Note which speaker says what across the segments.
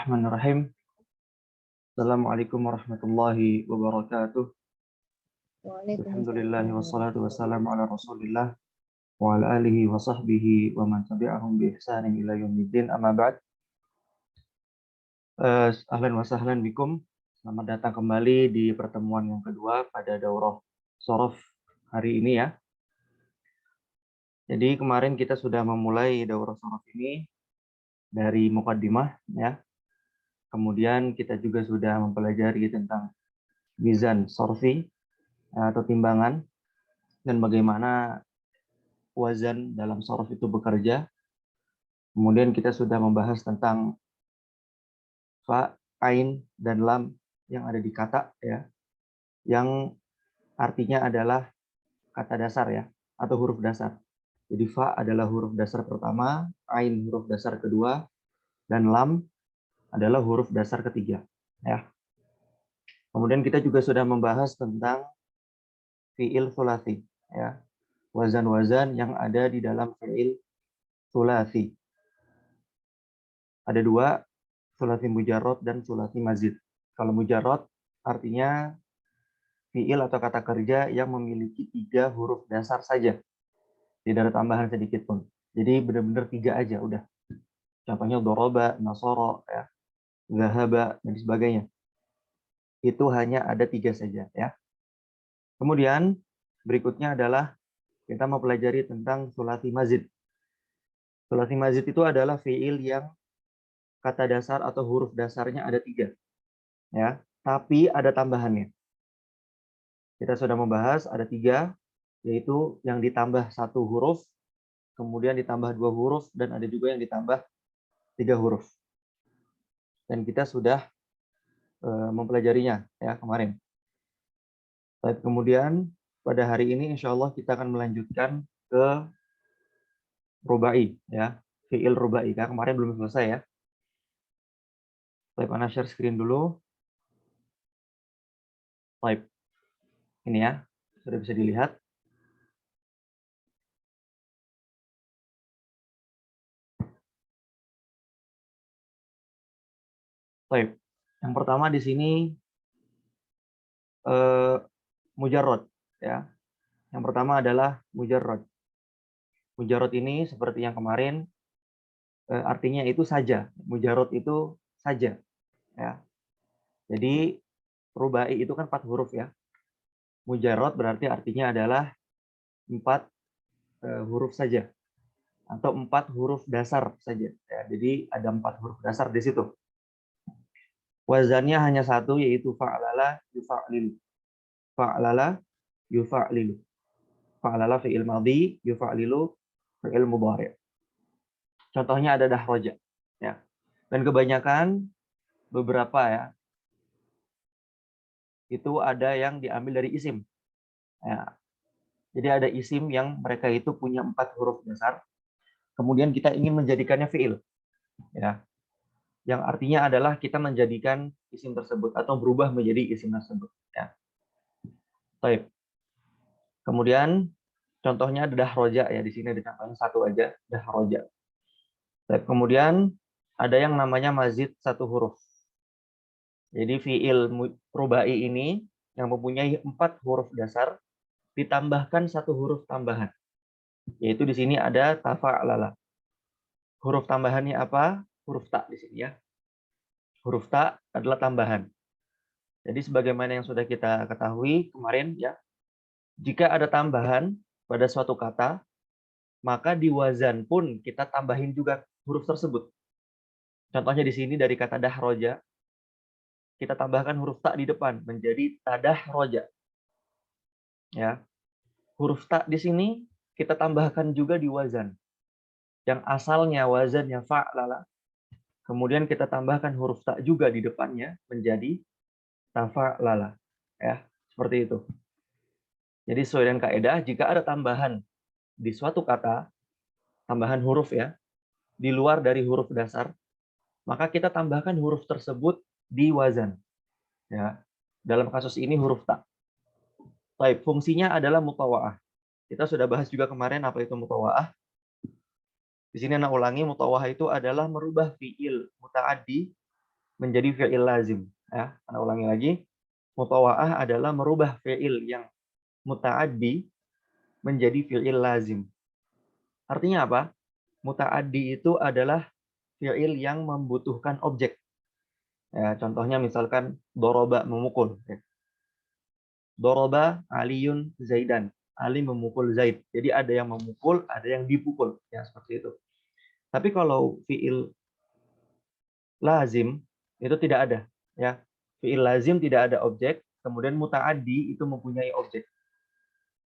Speaker 1: Bismillahirrahmanirrahim. Assalamualaikum warahmatullahi wabarakatuh. Alhamdulillahi
Speaker 2: Waalaikumsalam
Speaker 1: wassalatu
Speaker 2: warahmatullahi
Speaker 1: wassalamu ala Rasulillah wa ala alihi wa sahbihi wa man tabi'ahum bi ihsanin ila yaumiddin. Amma ba'd. Ahlan wa sahlan bikum. Selamat datang kembali di pertemuan yang kedua pada daurah Shorof hari ini ya. Jadi kemarin kita sudah memulai daurah Shorof ini dari muqaddimah ya. Kemudian kita juga sudah mempelajari tentang mizan sorfi atau timbangan dan bagaimana wazan dalam shorof itu bekerja. Kemudian kita sudah membahas tentang fa, ain, dan lam yang ada di kata ya, yang artinya adalah kata dasar ya, atau huruf dasar. Jadi fa adalah huruf dasar pertama, ain huruf dasar kedua, dan lam adalah huruf dasar ketiga ya. Kemudian kita juga sudah membahas tentang fi'il thulathi ya, wazan-wazan yang ada di dalam fi'il thulathi. Ada dua, thulathi mujarrad dan thulathi mazid. Kalau mujarrad artinya fi'il atau kata kerja yang memiliki 3 huruf dasar saja. Tidak ada tambahan sedikit pun. Jadi benar-benar 3 aja udah. Contohnya doroba, nasoro, ya, zahaba, dan sebagainya. Itu hanya ada 3 saja ya. Kemudian berikutnya adalah kita mau pelajari tentang thulathi mazid. Thulathi mazid itu adalah fi'il yang kata dasar atau huruf dasarnya ada 3 ya, tapi ada tambahannya. Kita sudah membahas ada 3, yaitu yang ditambah 1 huruf, kemudian ditambah 2 huruf, dan ada juga yang ditambah 3 huruf. Dan kita sudah mempelajarinya ya kemarin. Kemudian pada hari ini insya Allah kita akan melanjutkan ke rubai ya, fi'il rubai. Karena kemarin belum selesai ya. Baik, Ana share screen dulu. Baik, ini ya, sudah bisa dilihat. Baik, yang pertama di sini mujarrad ya. Yang pertama adalah mujarrad. Mujarrad ini seperti yang kemarin artinya itu saja. Mujarrad itu saja ya. Jadi rubai itu kan 4 huruf ya. Mujarrad berarti artinya adalah 4 huruf saja atau 4 huruf dasar saja ya. Jadi ada 4 huruf dasar di situ. Wazannya hanya 1, yaitu fa'lala yufa'lilu. Fa'lala yufa'lilu. Fa'lala fi'il madhi, yufa'lilu fi'il mudhari'. Contohnya ada dahroja ya. Dan kebanyakan beberapa ya itu ada yang diambil dari isim ya. Jadi ada isim yang mereka itu punya 4 huruf dasar, kemudian kita ingin menjadikannya fi'il ya, yang artinya adalah kita menjadikan isim tersebut atau berubah menjadi isim tersebut ya. Baik. Kemudian contohnya ada dahroja ya, di sini ada contohnya 1 aja, dahroja. Baik. Kemudian ada yang namanya mazid 1 huruf. Jadi fi'il rubai ini yang mempunyai 4 huruf dasar ditambahkan 1 huruf tambahan. Yaitu di sini ada tafa'lala. Huruf tambahannya apa? Huruf ta di sini ya. Huruf ta adalah tambahan. Jadi sebagaimana yang sudah kita ketahui kemarin ya, jika ada tambahan pada suatu kata, maka di wazan pun kita tambahin juga huruf tersebut. Contohnya di sini dari kata dahroja, kita tambahkan huruf ta di depan menjadi tadahroja. Ya. Huruf ta di sini kita tambahkan juga di wazan. Yang asalnya wazannya fa'lala, kemudian kita tambahkan huruf ta juga di depannya menjadi tafa'lala. Ya, seperti itu. Jadi sesuai dengan kaidah, jika ada tambahan di suatu kata, tambahan huruf ya, di luar dari huruf dasar, maka kita tambahkan huruf tersebut di wazan. Ya. Dalam kasus ini huruf ta. Baik, fungsinya adalah mutawa'ah. Kita sudah bahas juga kemarin apa itu mutawa'ah. Di sini anak ulangi, mutawa'ah itu adalah merubah fi'il muta'addi menjadi fi'il lazim. Ya, Anda ulangi lagi. Mutawa'ah adalah merubah fi'il yang muta'addi menjadi fi'il lazim. Artinya apa? Muta'addi itu adalah fi'il yang membutuhkan objek. Ya, contohnya misalkan doroba, memukul. Ya. Doroba Aliyun Zaidan. Ali memukul Zaid. Jadi ada yang memukul, ada yang dipukul. Ya, seperti itu. Tapi kalau fi'il lazim itu tidak ada. Ya, fi'il lazim tidak ada objek. Kemudian muta'addi itu mempunyai objek.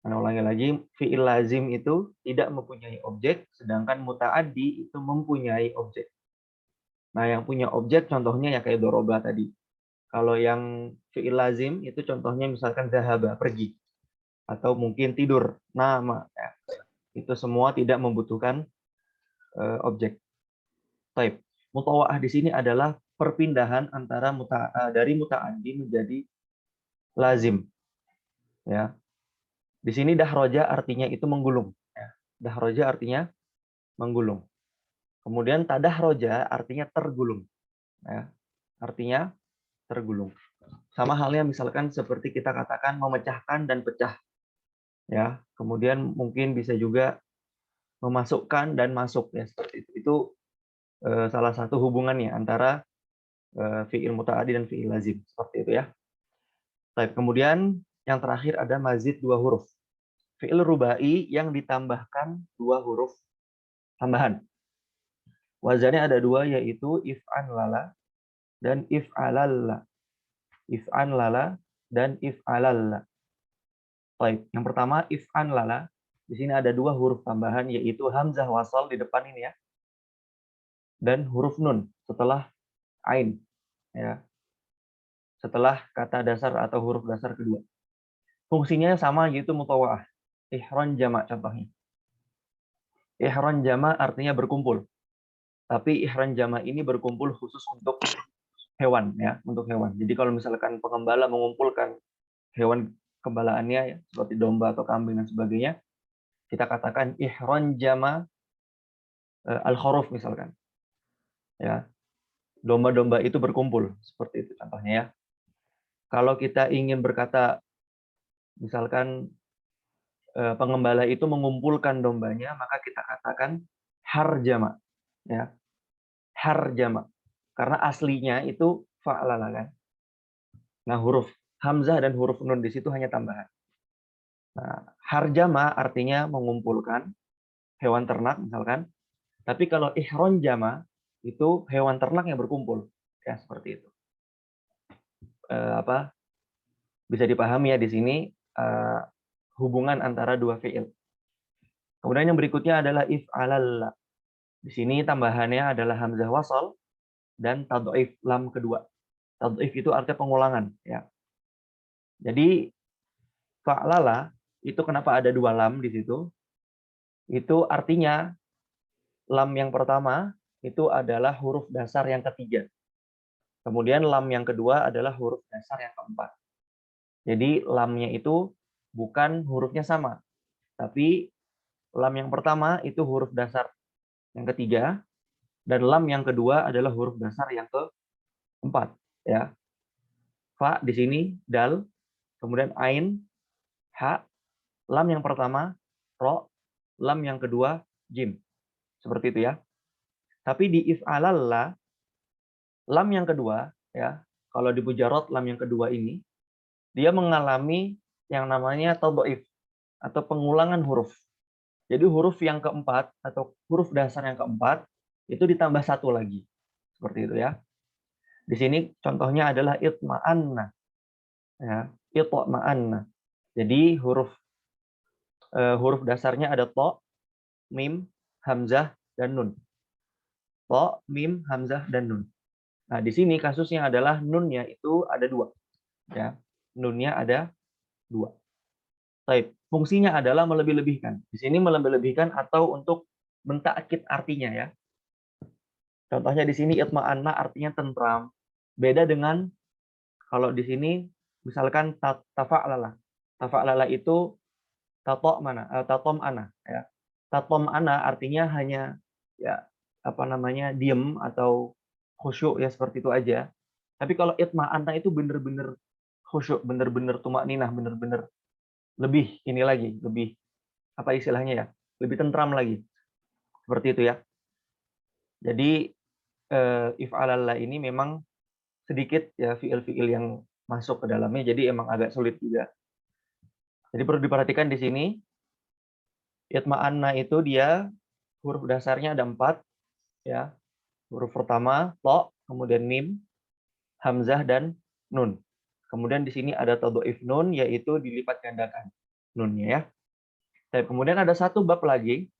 Speaker 1: Nah, ulangi lagi, fi'il lazim itu tidak mempunyai objek, sedangkan muta'addi itu mempunyai objek. Nah, yang punya objek contohnya ya kayak doroba tadi. Kalau yang fi'il lazim itu contohnya misalkan zahaba, pergi. Atau mungkin tidur, nama. Ya. Itu semua tidak membutuhkan objek. Type. Mutawa'ah di sini adalah perpindahan antara dari muta'addi menjadi lazim. Ya. Di sini dahroja artinya itu menggulung. Ya. Dahroja artinya menggulung. Kemudian tadahroja artinya tergulung. Ya. Artinya tergulung. Sama halnya misalkan seperti kita katakan memecahkan dan pecah. Ya. Kemudian mungkin bisa juga memasukkan dan masuk. Ya, seperti itu. Itu salah satu hubungannya antara fi'il muta'addi dan fi'il lazim. Seperti itu ya. Baik, kemudian yang terakhir ada mazid dua huruf. Fi'il rubai yang ditambahkan dua huruf tambahan. Wazannya ada dua, yaitu if'an lala dan if'alalla. If'an lala dan if'alalla. Baik, yang pertama if'an lala. Di sini ada dua huruf tambahan, yaitu hamzah wasal di depan ini ya. Dan huruf nun setelah ain. Ya. Setelah kata dasar atau huruf dasar kedua. Fungsinya sama, yaitu mutawa'ah. Ihron jama' contohnya. Ihron jama' artinya berkumpul. Tapi ihron jama' ini berkumpul khusus untuk hewan ya, untuk hewan. Jadi kalau misalkan pengembala mengumpulkan hewan gembalaannya ya, seperti domba atau kambing dan sebagainya, kita katakan ihron jama' al-khuruf misalkan. Ya. Domba-domba itu berkumpul, seperti itu contohnya ya. Kalau kita ingin berkata misalkan pengembala itu mengumpulkan dombanya, maka kita katakan harjama. Ya. Harjama. Karena aslinya itu fa'lala kan. Nah, huruf hamzah dan huruf nun di situ hanya tambahan. Nah, harjama artinya mengumpulkan hewan ternak misalkan. Tapi kalau ihron jama itu hewan ternak yang berkumpul. Ya, seperti itu. Apa? Bisa dipahami ya di sini hubungan antara dua fi'il. Kemudian yang berikutnya adalah if'alalla. Di sini tambahannya adalah hamzah wasal dan tad'if lam kedua. Tad'if itu artinya pengulangan ya. Jadi fa'lala itu kenapa ada dua lam di situ? Itu artinya lam yang pertama itu adalah huruf dasar yang ketiga. Kemudian lam yang kedua adalah huruf dasar yang keempat. Jadi lamnya itu bukan hurufnya sama, tapi lam yang pertama itu huruf dasar yang ketiga, dan lam yang kedua adalah huruf dasar yang keempat. Ya. Fa di sini dal, kemudian ain, ha, lam yang pertama ro, lam yang kedua jim. Seperti itu ya. Tapi di if'alalla, lam yang kedua ya, kalau di mujarrad lam yang kedua ini dia mengalami yang namanya tad'if atau pengulangan huruf. Jadi huruf yang keempat atau huruf dasar yang keempat itu ditambah satu lagi. Seperti itu ya. Di sini contohnya adalah itma'anna. Ya, itma'anna. Jadi huruf dasarnya ada to, mim, hamzah, dan nun. To, mim, hamzah, dan nun. Nah, di sini kasusnya adalah nunnya itu ada dua. Ya, nunnya ada dua. Baik, fungsinya adalah melebih-lebihkan. Di sini melebih-lebihkan atau untuk mentakkid artinya ya. Contohnya di sini itma'anna artinya tentram. Beda dengan kalau di sini misalkan tafa'lala. Tafa'lala itu tatom ana ya. Tatom ana artinya hanya ya apa namanya diem atau khusyuk ya seperti itu aja. Tapi kalau itma'anna itu benar-benar khusyuk, benar-benar tumakninah, benar-benar lebih ini lagi, lebih apa istilahnya ya? Lebih tentram lagi. Seperti itu ya. Jadi if'alallah ini memang sedikit ya fiil-fiil yang masuk ke dalamnya, jadi emang agak sulit juga. Jadi perlu diperhatikan di sini, itma'anna itu dia huruf dasarnya ada 4 ya. Huruf pertama to, kemudian mim, hamzah dan nun. Kemudian di sini ada tadhaif nun, yaitu dilipat gandakan nunnya ya. Dan kemudian ada satu bab lagi,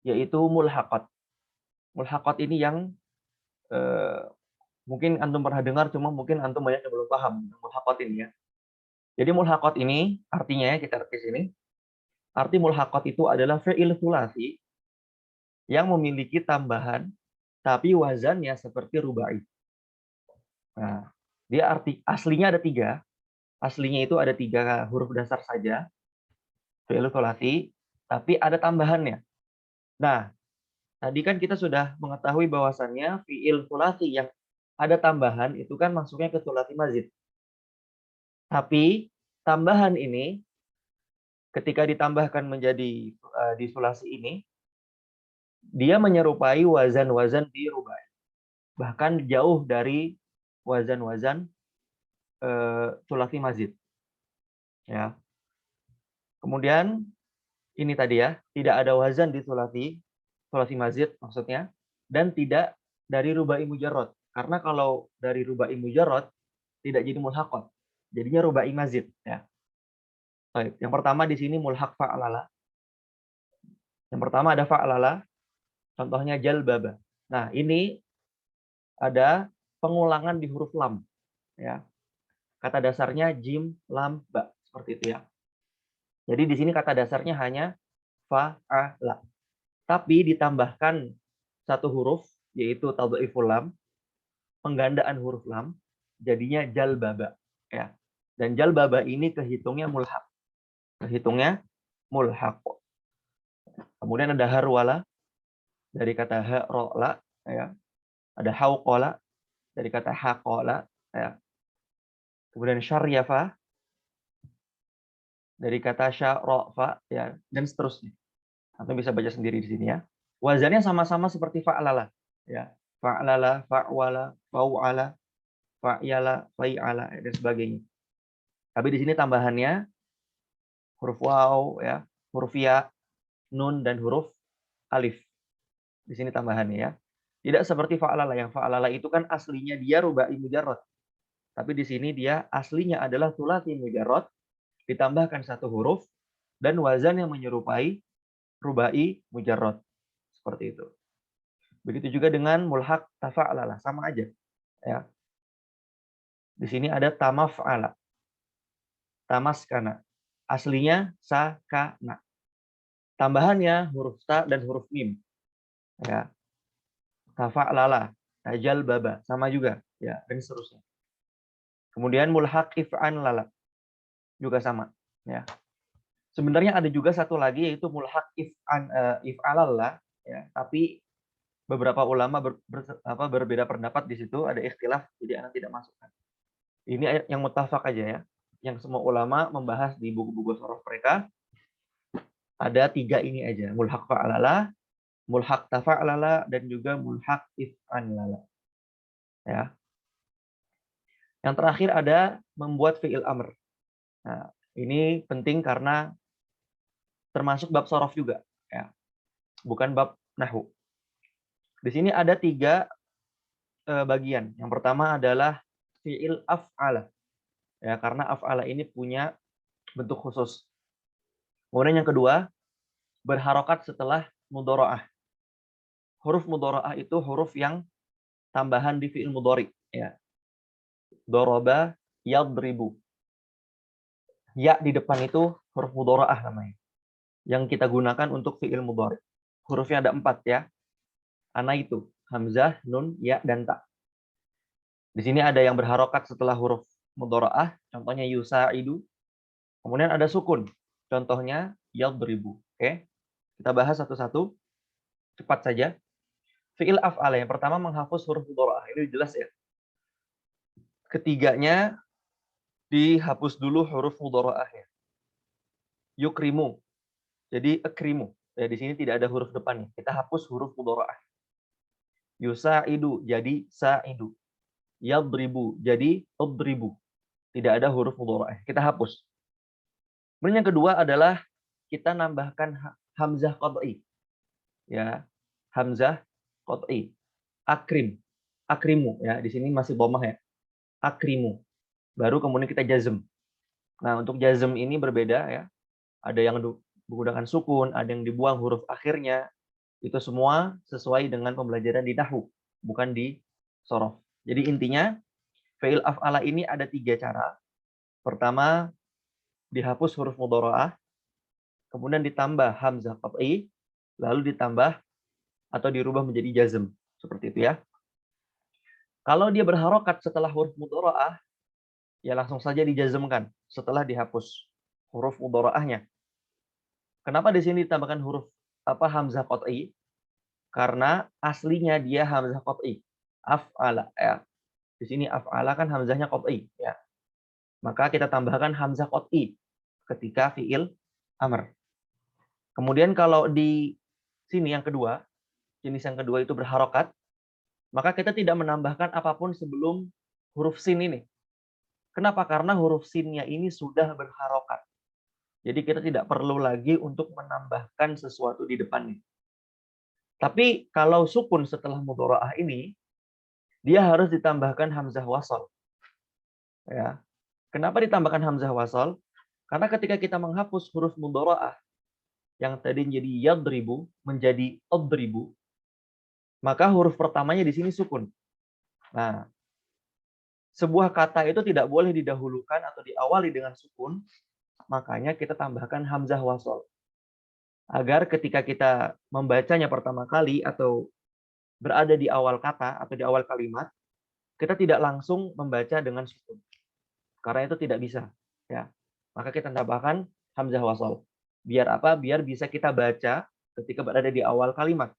Speaker 1: yaitu mulhaqat. Mulhaqat ini yang mungkin antum pernah dengar, cuma mungkin antum banyak yang belum paham mulhaqat ini ya. Jadi mulhaqat ini artinya ya, kita lihat di sini. Arti mulhaqat itu adalah fi'il tsulasi yang memiliki tambahan tapi wazannya seperti rubai. Nah, dia arti aslinya ada 3. Aslinya itu ada 3 huruf dasar saja, fi'il tsulasi, tapi ada tambahannya. Nah, tadi kan kita sudah mengetahui bahwasannya fi'il tsulasi yang ada tambahan itu kan masuknya ke tsulasi mazid. Tapi tambahan ini ketika ditambahkan menjadi di tsulasi ini, dia menyerupai wazan-wazan di rubai. Bahkan jauh dari wazan-wazan tsulasi mazid. Ya. Kemudian ini tadi ya, tidak ada wazan di tsulasi mazid maksudnya, dan tidak dari rubai mujarrad. Karena kalau dari rubai mujarrad tidak jadi mulhaqat. Jadinya rubai mazid ya. Baik, yang pertama di sini mulhaq fa'lala. Yang pertama ada fa'lala, contohnya jalbaba. Nah, ini ada pengulangan di huruf lam ya. Kata dasarnya jim, lam, ba, seperti itu ya. Jadi di sini kata dasarnya hanya fa'ala. Tapi ditambahkan satu huruf, yaitu tadhaiful lam, penggandaan huruf lam, jadinya jalbaba ya. Dan jalbaba ini kehitungnya mulhaq. Kehitungnya mulhaq. Kemudian ada harwala dari kata ha'rola ya. Ada hauqala dari kata haqala ya. Kemudian syaryafa dari kata syarafa ya, dan seterusnya. Atau bisa baca sendiri di sini ya. Wazannya sama-sama seperti fa'lala ya. Fa'lala, fa'wala, fa'ala, fa'yala, fa'ala dan sebagainya. Tapi di sini tambahannya huruf waw ya, huruf ya, nun dan huruf alif. Di sini tambahannya ya. Tidak seperti fa'lala, yang fa'lala itu kan aslinya dia rubai mujarrad. Tapi di sini dia aslinya adalah tsulasi mujarrad, ditambahkan satu huruf dan wazan yang menyerupai rubai mujarrad. Seperti itu. Begitu juga dengan mulhaq tafa'lala, sama aja ya. Di sini ada tamaf'ala. Tamaskana. Aslinya sakana. Tambahannya huruf ta dan huruf mim. Ya. Tafa'lala, tajal baba, sama juga ya, dan seterusnya. Kemudian mulhaq if'an lala juga sama ya. Sebenarnya ada juga satu lagi yaitu mulhaq if'alalla ya, tapi beberapa ulama berbeda pendapat di situ, ada ikhtilaf, jadi anak tidak masukkan. Ini yang muttafaq aja ya. Yang semua ulama membahas di buku-buku shoroh mereka ada 3 ini aja, mulhaq fa'alala, mulhaq tafa'lala, dan juga mulhaq if'anlala. Ya. Yang terakhir ada membuat fi'il amr. Nah, ini penting karena termasuk bab shorof juga ya. Bukan bab nahwu. Di sini ada 3 bagian. Yang pertama adalah fi'il af'ala. Ya, karena af'ala ini punya bentuk khusus. Kemudian yang kedua, berharokat setelah mudharaah. Huruf mudharaah itu huruf yang tambahan di fi'il mudhari ya. Doroba, yadribu. Ya di depan itu huruf mudharaah namanya. Yang kita gunakan untuk fi'il mudhari. Hurufnya ada 4 ya. Ana itu hamzah, nun, ya, dan ta. Di sini ada yang berharokat setelah huruf mudharaah, contohnya yusaidu. Kemudian ada sukun, contohnya yadribu. Oke. Kita bahas satu-satu. Cepat saja. Fi'il af'ala yang pertama menghapus huruf mudharaah. Ini jelas ya. ketiganya dihapus dulu huruf mudharaahnya. Yukrimu. Jadi akrimu. Ya, di sini tidak ada huruf depannya. Kita hapus huruf mudharaah. Yusa'idu jadi sa'idu. Yadribu jadi udribu. Tidak ada huruf mudharaah. Kita hapus. Kemudian yang kedua adalah kita nambahkan hamzah qat'i. Ya, hamzah qat'i. Akrim. Akrimu ya, di sini masih dhammah ya. Akrimu. Baru kemudian kita jazm. Nah, untuk jazm ini berbeda ya. Ada yang menggunakan sukun, ada yang dibuang huruf akhirnya. Itu semua sesuai dengan pembelajaran di nahwu, bukan di shorof. Jadi intinya, fi'il af'ala ini ada 3 cara. Pertama, dihapus huruf mudharaah, kemudian ditambah hamzah qat'i, lalu ditambah atau dirubah menjadi jazm. Seperti itu ya. Kalau dia berharokat setelah huruf mudharaah, ya langsung saja dijazmkan setelah dihapus huruf mudharaahnya. Kenapa di sini ditambahkan huruf hamzah qat'i? Karena aslinya dia hamzah qat'i. Af'ala ya. Di sini af'ala kan hamzahnya qat'i ya. Maka kita tambahkan hamzah qat'i ketika fi'il amr. Kemudian kalau di sini yang kedua, jenis yang kedua itu berharokat, maka kita tidak menambahkan apapun sebelum huruf sin ini. Kenapa? Karena huruf sinnya ini sudah berharokat. Jadi kita tidak perlu lagi untuk menambahkan sesuatu di depannya. Tapi kalau sukun setelah mudharaah ini, dia harus ditambahkan hamzah wasal. Ya. Kenapa ditambahkan hamzah wasal? Karena ketika kita menghapus huruf mudharaah yang tadi jadi yadribu menjadi adribu, maka huruf pertamanya di sini sukun. Nah, sebuah kata itu tidak boleh didahulukan atau diawali dengan sukun, makanya kita tambahkan hamzah wasal. Agar ketika kita membacanya pertama kali atau berada di awal kata atau di awal kalimat, kita tidak langsung membaca dengan sukun. Karena itu tidak bisa. Ya. Maka kita tambahkan hamzah wasal. Biar apa? Biar bisa kita baca ketika berada di awal kalimat.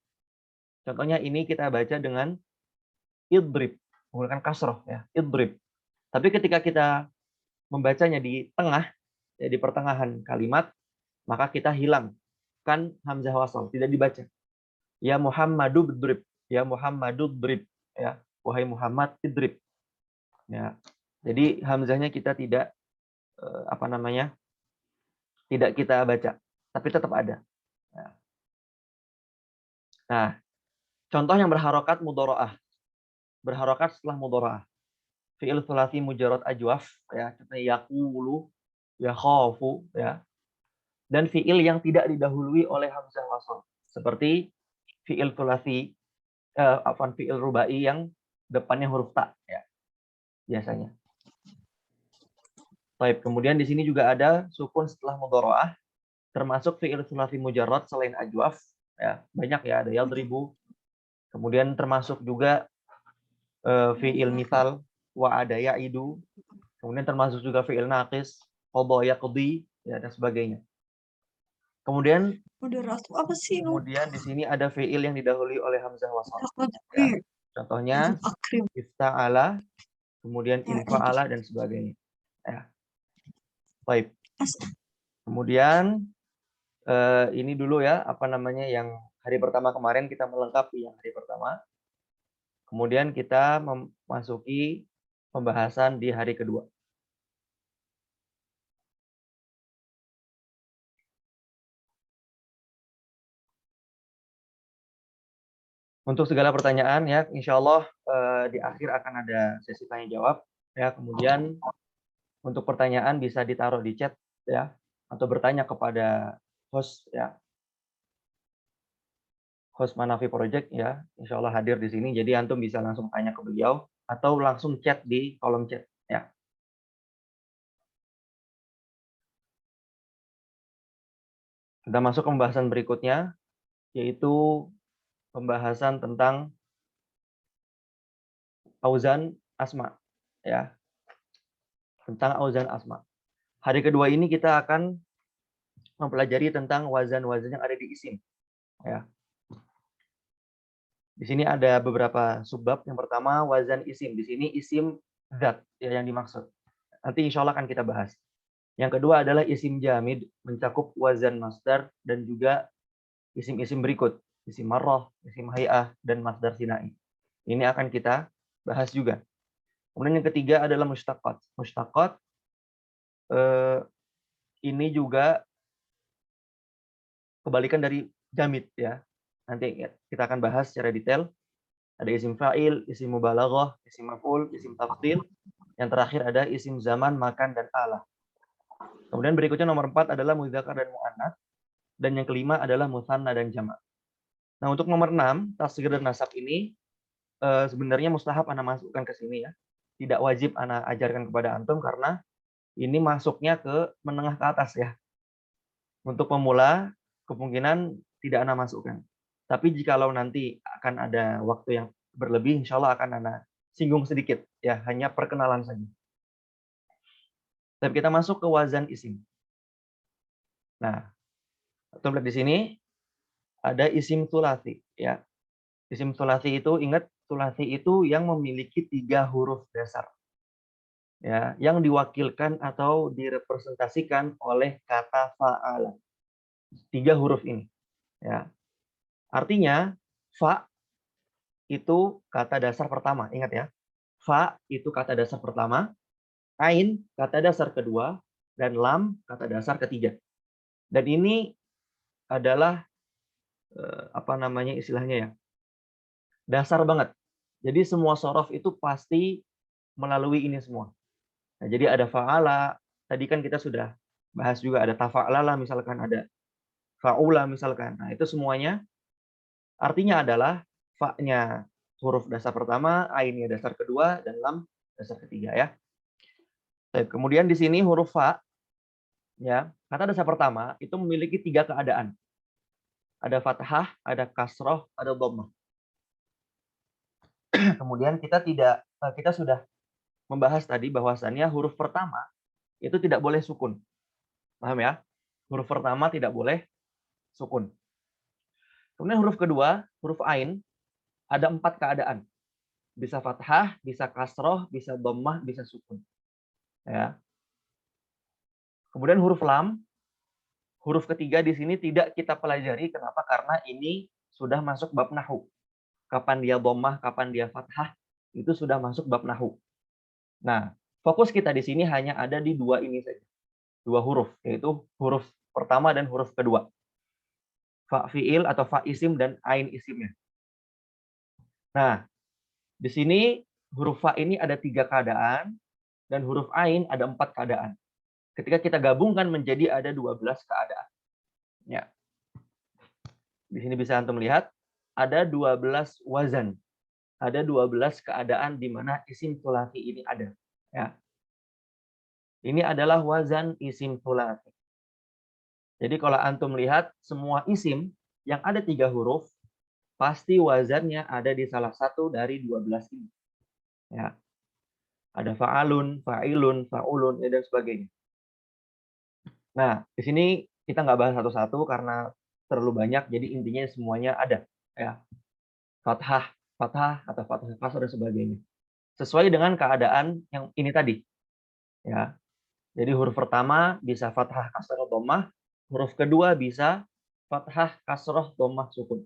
Speaker 1: Contohnya ini kita baca dengan idrib, menggunakan kasroh ya, idrib. Tapi ketika kita membacanya di tengah, ya, di pertengahan kalimat, maka kita hilangkan hamzah wasal, tidak dibaca. Ya Muhammadu idrib, ya Muhammadu idrib, ya wahai Muhammad idrib. Ya. Jadi hamzahnya kita tidak tidak kita baca, tapi tetap ada. Nah, contoh yang berharokat mudharaah. Berharokat setelah mudharaah. Fi'il tsulats mujarrad ajwaf ya, contohnya yaqulu, yakhafu ya. Dan fi'il yang tidak didahului oleh hamzah wasal. Seperti fi'il tsulats fi'il rubai yang depannya huruf ta ya. Biasanya. Baik, kemudian di sini juga ada sukun setelah mudharaah, termasuk fi'il tsulats mujarrad selain ajwaf ya. Banyak ya, ada yadribu. Kemudian termasuk juga fi'il mithal wa ada ya'idu. Kemudian termasuk juga fi'il naqis, qadha yaqdi ya dan sebagainya. Kemudian
Speaker 2: apa sih?
Speaker 1: Kemudian di sini ada fi'il yang didahului oleh hamzah wasal. Ya. Contohnya ifta'ala, kemudian infa'ala dan sebagainya. Ya. Baik. Kemudian ini dulu ya, yang hari pertama kemarin kita melengkapi yang hari pertama. Kemudian kita memasuki pembahasan di hari kedua. Untuk segala pertanyaan ya, insya Allah di akhir akan ada sesi tanya jawab ya. Kemudian untuk pertanyaan bisa ditaruh di chat ya, atau bertanya kepada host ya, host Manafi Project ya, insya Allah hadir di sini. Jadi antum bisa langsung tanya ke beliau atau langsung chat di kolom chat ya. Kita masuk ke pembahasan berikutnya, yaitu pembahasan tentang auzan asma ya, tentang auzan asma. Hari kedua ini kita akan mempelajari tentang wazan-wazan yang ada di isim ya. Di sini ada beberapa subbab. Yang pertama wazan isim. Di sini isim zat ya yang dimaksud. Nanti insya Allah akan kita bahas. Yang kedua adalah isim jamid, mencakup wazan masdar dan juga isim-isim berikut, isim marrah, isim hay'ah, dan masdar sinai. Ini akan kita bahas juga. Kemudian yang ketiga adalah mustaqat. Mustaqat ini juga kebalikan dari jamid ya. Nanti kita akan bahas secara detail. Ada isim fa'il, isim mubalaghah, isim maf'ul, isim tafdhil. Yang terakhir ada isim zaman, makan, dan alah. Kemudian berikutnya nomor 4 adalah mudzakkar dan muannats. Dan yang kelima adalah musanna dan jamak. Nah, untuk nomor 6, tasghir dan nasab ini sebenarnya mustahab Anda masukkan ke sini ya. Tidak wajib Anda ajarkan kepada antum karena ini masuknya ke menengah ke atas ya. Untuk pemula kemungkinan tidak Anda masukkan. Tapi jikalau nanti akan ada waktu yang berlebih, insya Allah akan Anda singgung sedikit ya, hanya perkenalan saja. Dan kita masuk ke wazan isim. Nah, kita lihat di sini ada isim tsulats ya. Isim tsulats itu ingat tsulats itu yang memiliki 3 huruf dasar. Ya, yang diwakilkan atau direpresentasikan oleh kata fa'ala. 3 huruf ini ya. Artinya fa itu kata dasar pertama, ingat ya. Fa itu kata dasar pertama, ain kata dasar kedua, dan lam kata dasar ketiga. Dan ini adalah apa namanya istilahnya ya, dasar banget. Jadi semua sorof itu pasti melalui ini semua. Nah, jadi ada fa'ala, tadi kan kita sudah bahas juga ada tafa'lala misalkan, ada fa'ula misalkan. Nah, itu semuanya artinya adalah fa-nya huruf dasar pertama, ain-nya dasar kedua, dan lam dasar ketiga ya. Kemudian di sini huruf fa ya, kata dasar pertama itu memiliki 3 keadaan. Ada fathah, ada kasroh, ada dhammah. Kemudian kita sudah membahas tadi bahwasannya huruf pertama itu tidak boleh sukun. Paham ya? Huruf pertama tidak boleh sukun. Kemudian huruf kedua, huruf ain, ada 4 keadaan. Bisa fathah, bisa kasroh, bisa dhammah, bisa sukun. Ya. Kemudian huruf lam, huruf ketiga di sini tidak kita pelajari. Kenapa? Karena ini sudah masuk bab nahwu. Kapan dia dhammah, kapan dia fathah, itu sudah masuk bab nahwu. Nah, fokus kita di sini hanya ada di 2 ini saja. 2 huruf, yaitu huruf pertama dan huruf kedua. Fa fi'il atau fa isim dan ain isimnya. Nah, di sini huruf fa ini ada 3 keadaan dan huruf ain ada 4 keadaan. Ketika kita gabungkan menjadi ada 12 keadaan. Ya. Di sini bisa antum lihat ada 12 wazan. Ada 12 keadaan di mana isim tsulats ini ada. Ya. Ini adalah wazan isim tsulats. Jadi kalau antum lihat semua isim yang ada 3 huruf, pasti wazannya ada di salah satu dari 12 ini. Ya. Ada fa'alun, fa'ilun, fa'ulun, dan sebagainya. Nah, di sini kita nggak bahas satu-satu karena terlalu banyak, jadi intinya semuanya ada. Ya. Fathah, fathah, atau fathah kasar, dan sebagainya. Sesuai dengan keadaan yang ini tadi. Ya. Jadi huruf pertama bisa fathah, kasrah, dhammah. Huruf kedua bisa fathah, kasrah, dhammah, sukun.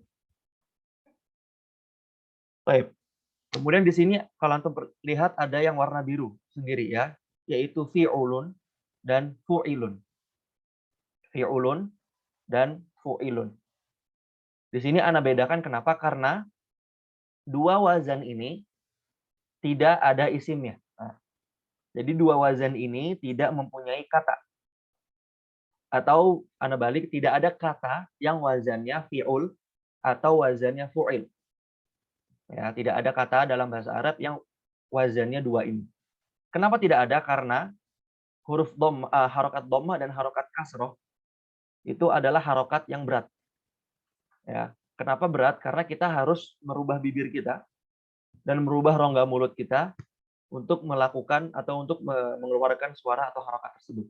Speaker 1: Baik. Kemudian di sini kalau antum lihat ada yang warna biru sendiri ya, yaitu fi'ulun dan fu'ilun. Fi'ulun dan fu'ilun. Di sini ana bedakan kenapa? Karena 2 wazan ini tidak ada isimnya. Nah, jadi 2 wazan ini tidak mempunyai kata. Atau ana balik, tidak ada kata yang wazannya fi'ul atau wazannya fu'il. Ya, tidak ada kata dalam bahasa Arab yang wazannya 2 ini. Kenapa tidak ada? Karena huruf harokat dhammah dan harokat kasroh itu adalah harokat yang berat. Ya, kenapa berat? Karena kita harus merubah bibir kita dan merubah rongga mulut kita untuk melakukan atau untuk mengeluarkan suara atau harokat tersebut.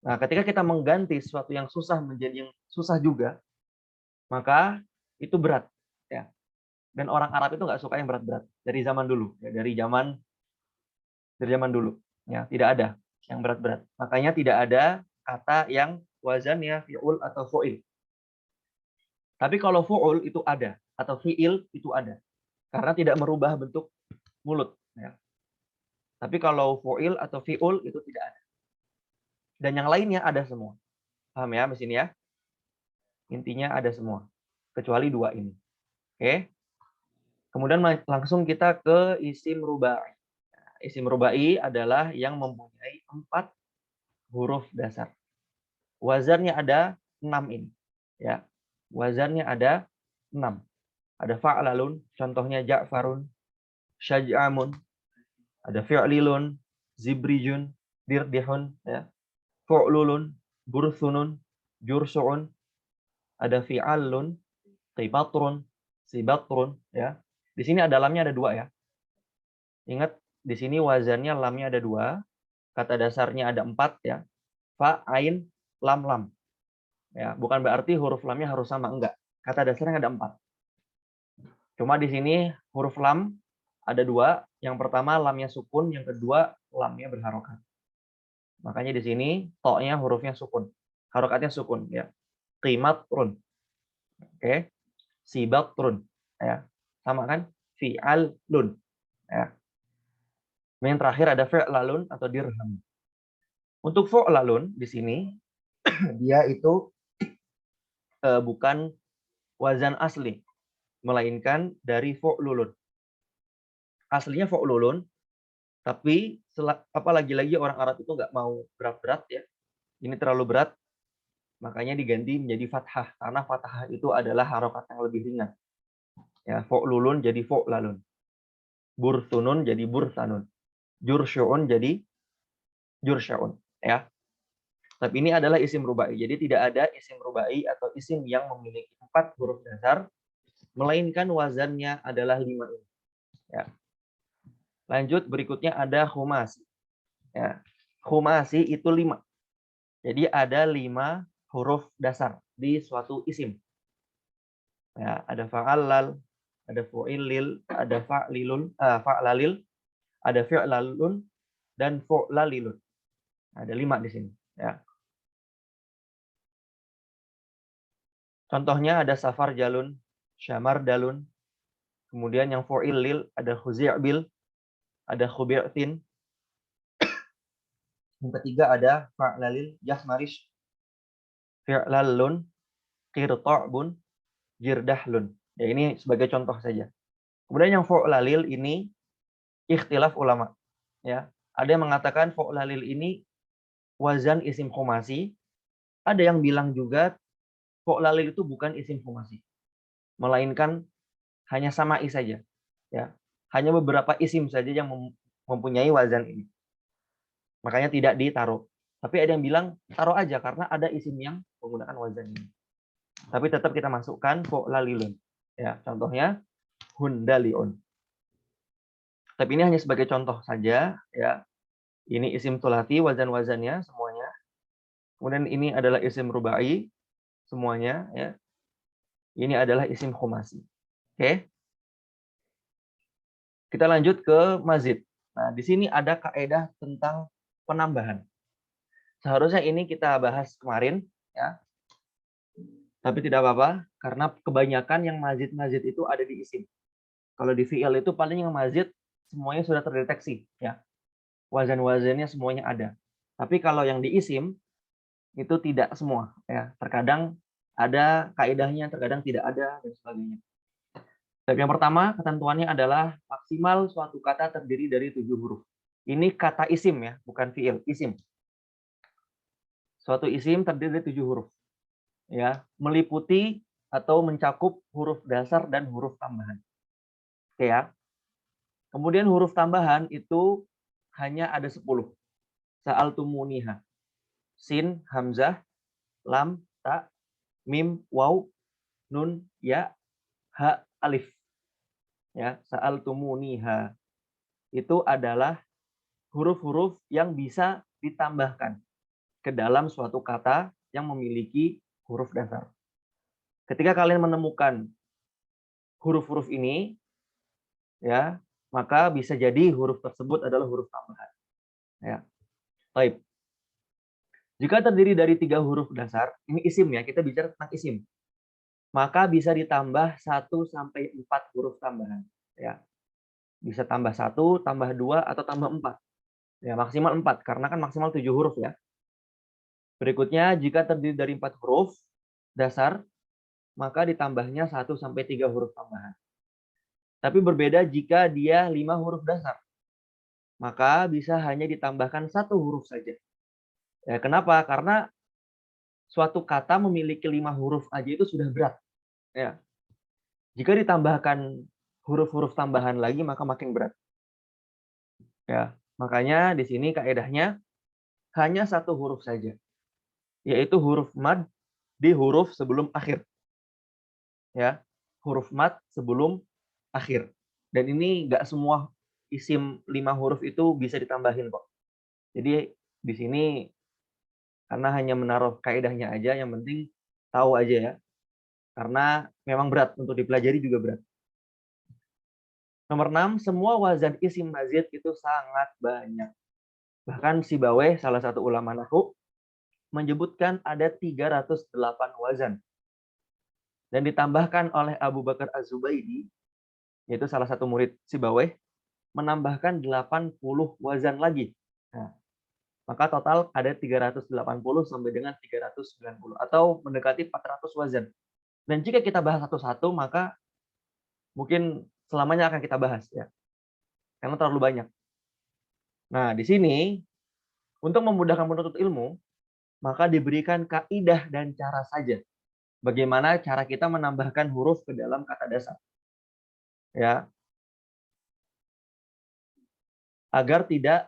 Speaker 1: Nah, ketika kita mengganti sesuatu yang susah menjadi yang susah juga, maka itu berat. Ya. Dan orang Arab itu nggak suka yang berat-berat dari zaman dulu, ya, dari zaman dari zaman dulu. Ya, tidak ada yang berat-berat. Makanya tidak ada kata yang wazannya fi'ul atau fu'il. Tapi kalau fu'ul itu ada, atau fi'il itu ada. Karena tidak merubah bentuk mulut. Ya. Tapi kalau fu'il atau fi'ul itu tidak ada. Dan yang lainnya ada semua. Paham ya di sini ya? Intinya ada semua. Kecuali dua ini. Oke. Kemudian langsung kita ke isim rubai. Isim rubai adalah yang mempunyai 4 huruf dasar. Wazannya ada 6 ini. Ya. Wazannya ada 6. Ada fa'lalun, contohnya ja'farun, syaj'amun, ada fi'lilun, zibrijun, dirdihun, ya. Fu'lulun, burthunun, jursu'un, ada fi'alun, qibatrun, sibatrun, ya. Di sini ada lamnya ada 2 ya. Ingat di sini wazannya lamnya ada 2, kata dasarnya ada 4 ya. Fa, ain, lam, lam. Ya, bukan berarti huruf lamnya harus sama, enggak. Kata dasarnya ada 4. Cuma di sini huruf lam ada 2. Yang pertama lamnya sukun, yang kedua lamnya berharokat. Makanya di sini to-nya hurufnya sukun. Harokatnya sukun ya. Qimatrun. Oke. Sibatrun ya. Sama kan? Fi'alun ya. Yang terakhir ada fi'lalun atau dirham. Untuk fu'lalun di sini dia itu bukan wazan asli, melainkan dari fu'lulun. Aslinya fu'lulun, tapi lagi-lagi orang Arab itu nggak mau berat-berat ya. Ini terlalu berat, makanya diganti menjadi fathah. Karena fathah itu adalah harokat yang lebih ringan. Ya, fu'lulun jadi fu'lalun. Bursunun jadi bursanun. Jursyu'un jadi jursya'un. Ya. Tapi ini adalah isim rubai. Jadi tidak ada isim rubai atau isim yang memiliki 4 huruf dasar, melainkan wazannya adalah 5 ini. Ya. Lanjut berikutnya ada khumasi. Ya. Khumasi itu 5. Jadi ada 5 huruf dasar di suatu isim. Ya, ada fa'alal, ada fu'ilil, ada fa'lalil, ada fi'lalun, dan fu'lalilun. Ada 5 di sini. Ya. Contohnya ada safar jalun, syamar dalun, kemudian yang fu'ilil ada khuzi'bil, ada khubi'tin. Yang ketiga ada fa'lalil, jasmarish, fi'lalun, qirta'bun, jirdahlun. Ya, ini sebagai contoh saja. Kemudian yang fu'lalil ini ikhtilaf ulama. Ya, ada yang mengatakan fu'lalil ini wazan isim khumasi. Ada yang bilang juga fu'lalil itu bukan isim khumasi, melainkan hanya sama'i saja. Ya, hanya beberapa isim saja yang mempunyai wazan ini. Makanya tidak ditaruh. Tapi ada yang bilang taruh aja karena ada isim yang menggunakan wazan ini. Tapi tetap kita masukkan fu'lalilun. Ya, contohnya hundaliun. Tapi ini hanya sebagai contoh saja ya. Ini isim tulati, wazan-wazannya semuanya. Kemudian ini adalah isim rubai semuanya ya. Ini adalah isim khumasi. Oke. Kita lanjut ke mazid. Nah, di sini ada kaidah tentang penambahan. Seharusnya ini kita bahas kemarin ya. Tapi tidak apa-apa karena kebanyakan yang mazid-mazid itu ada di isim. Kalau di fi'il itu paling yang mazid semuanya sudah terdeteksi ya. Wazan-wazannya semuanya ada. Tapi kalau yang di isim itu tidak semua ya. Terkadang ada kaidahnya, terkadang tidak ada dan sebagainya. Tapi yang pertama ketentuannya adalah maksimal suatu kata terdiri dari 7 huruf. Ini kata isim ya, bukan fi'il, isim. Suatu isim terdiri dari 7 huruf. Ya, meliputi atau mencakup huruf dasar dan huruf tambahan. Oke ya. Kemudian huruf tambahan itu hanya ada 10. Sa'altumuniha. Sin, hamzah, lam, ta, mim, waw, nun, ya, ha, alif. Ya, sa'altumuniha. Itu adalah huruf-huruf yang bisa ditambahkan ke dalam suatu kata yang memiliki huruf dasar. Ketika kalian menemukan huruf-huruf ini, ya, maka bisa jadi huruf tersebut adalah huruf tambahan. Ya. Baik. Jika terdiri dari 3 huruf dasar, ini isim ya, kita bicara tentang isim. Maka bisa ditambah 1 sampai 4 huruf tambahan. Ya. Bisa tambah 1, tambah 2, atau tambah 4. Ya, maksimal 4, karena kan maksimal 7 huruf ya. Berikutnya, jika terdiri dari 4 huruf dasar, maka ditambahnya 1 sampai 3 huruf tambahan. Tapi berbeda jika dia 5 huruf dasar. Maka bisa hanya ditambahkan 1 huruf saja. Ya, kenapa? Karena suatu kata memiliki 5 huruf aja itu sudah berat. Ya. Jika ditambahkan huruf-huruf tambahan lagi, maka makin berat. Ya. Makanya di sini kaedahnya hanya 1 huruf saja, yaitu huruf mad di huruf sebelum akhir. Ya. Huruf mad sebelum akhir. Dan ini nggak semua isim 5 huruf itu bisa ditambahin kok. Jadi di sini karena hanya menaruh kaedahnya aja, yang penting tahu aja ya. Karena memang berat, untuk dipelajari juga berat. Nomor 6, semua wazan isim mazid itu sangat banyak. Bahkan Sibawayh, salah satu ulama nahwu, menyebutkan ada 308 wazan. Dan ditambahkan oleh Abu Bakar Az-Zubaidi, yaitu salah satu murid Sibawayh, menambahkan 80 wazan lagi. Nah, maka total ada 380 sampai dengan 390 atau mendekati 400 wazan. Dan jika kita bahas satu-satu, maka mungkin selamanya akan kita bahas ya. Karena terlalu banyak. Nah, di sini untuk memudahkan penuntut ilmu, maka diberikan kaidah dan cara saja. Bagaimana cara kita menambahkan huruf ke dalam kata dasar. Ya, agar tidak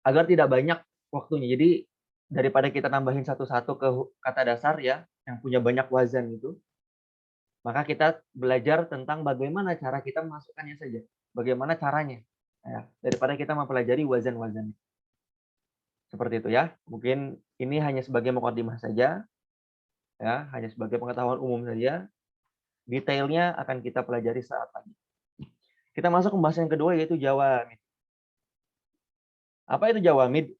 Speaker 1: agar tidak banyak waktunya. Jadi daripada kita nambahin satu-satu ke kata dasar ya, yang punya banyak wazan itu, maka kita belajar tentang bagaimana cara kita memasukkannya saja. Bagaimana caranya. Ya, daripada kita mempelajari wazan-wazan. Seperti itu ya. Mungkin ini hanya sebagai mukadimah saja. Ya, hanya sebagai pengetahuan umum saja. Detailnya akan kita pelajari saat lagi. Kita masuk ke pembahasan yang kedua, yaitu jawamid. Apa itu jawamid?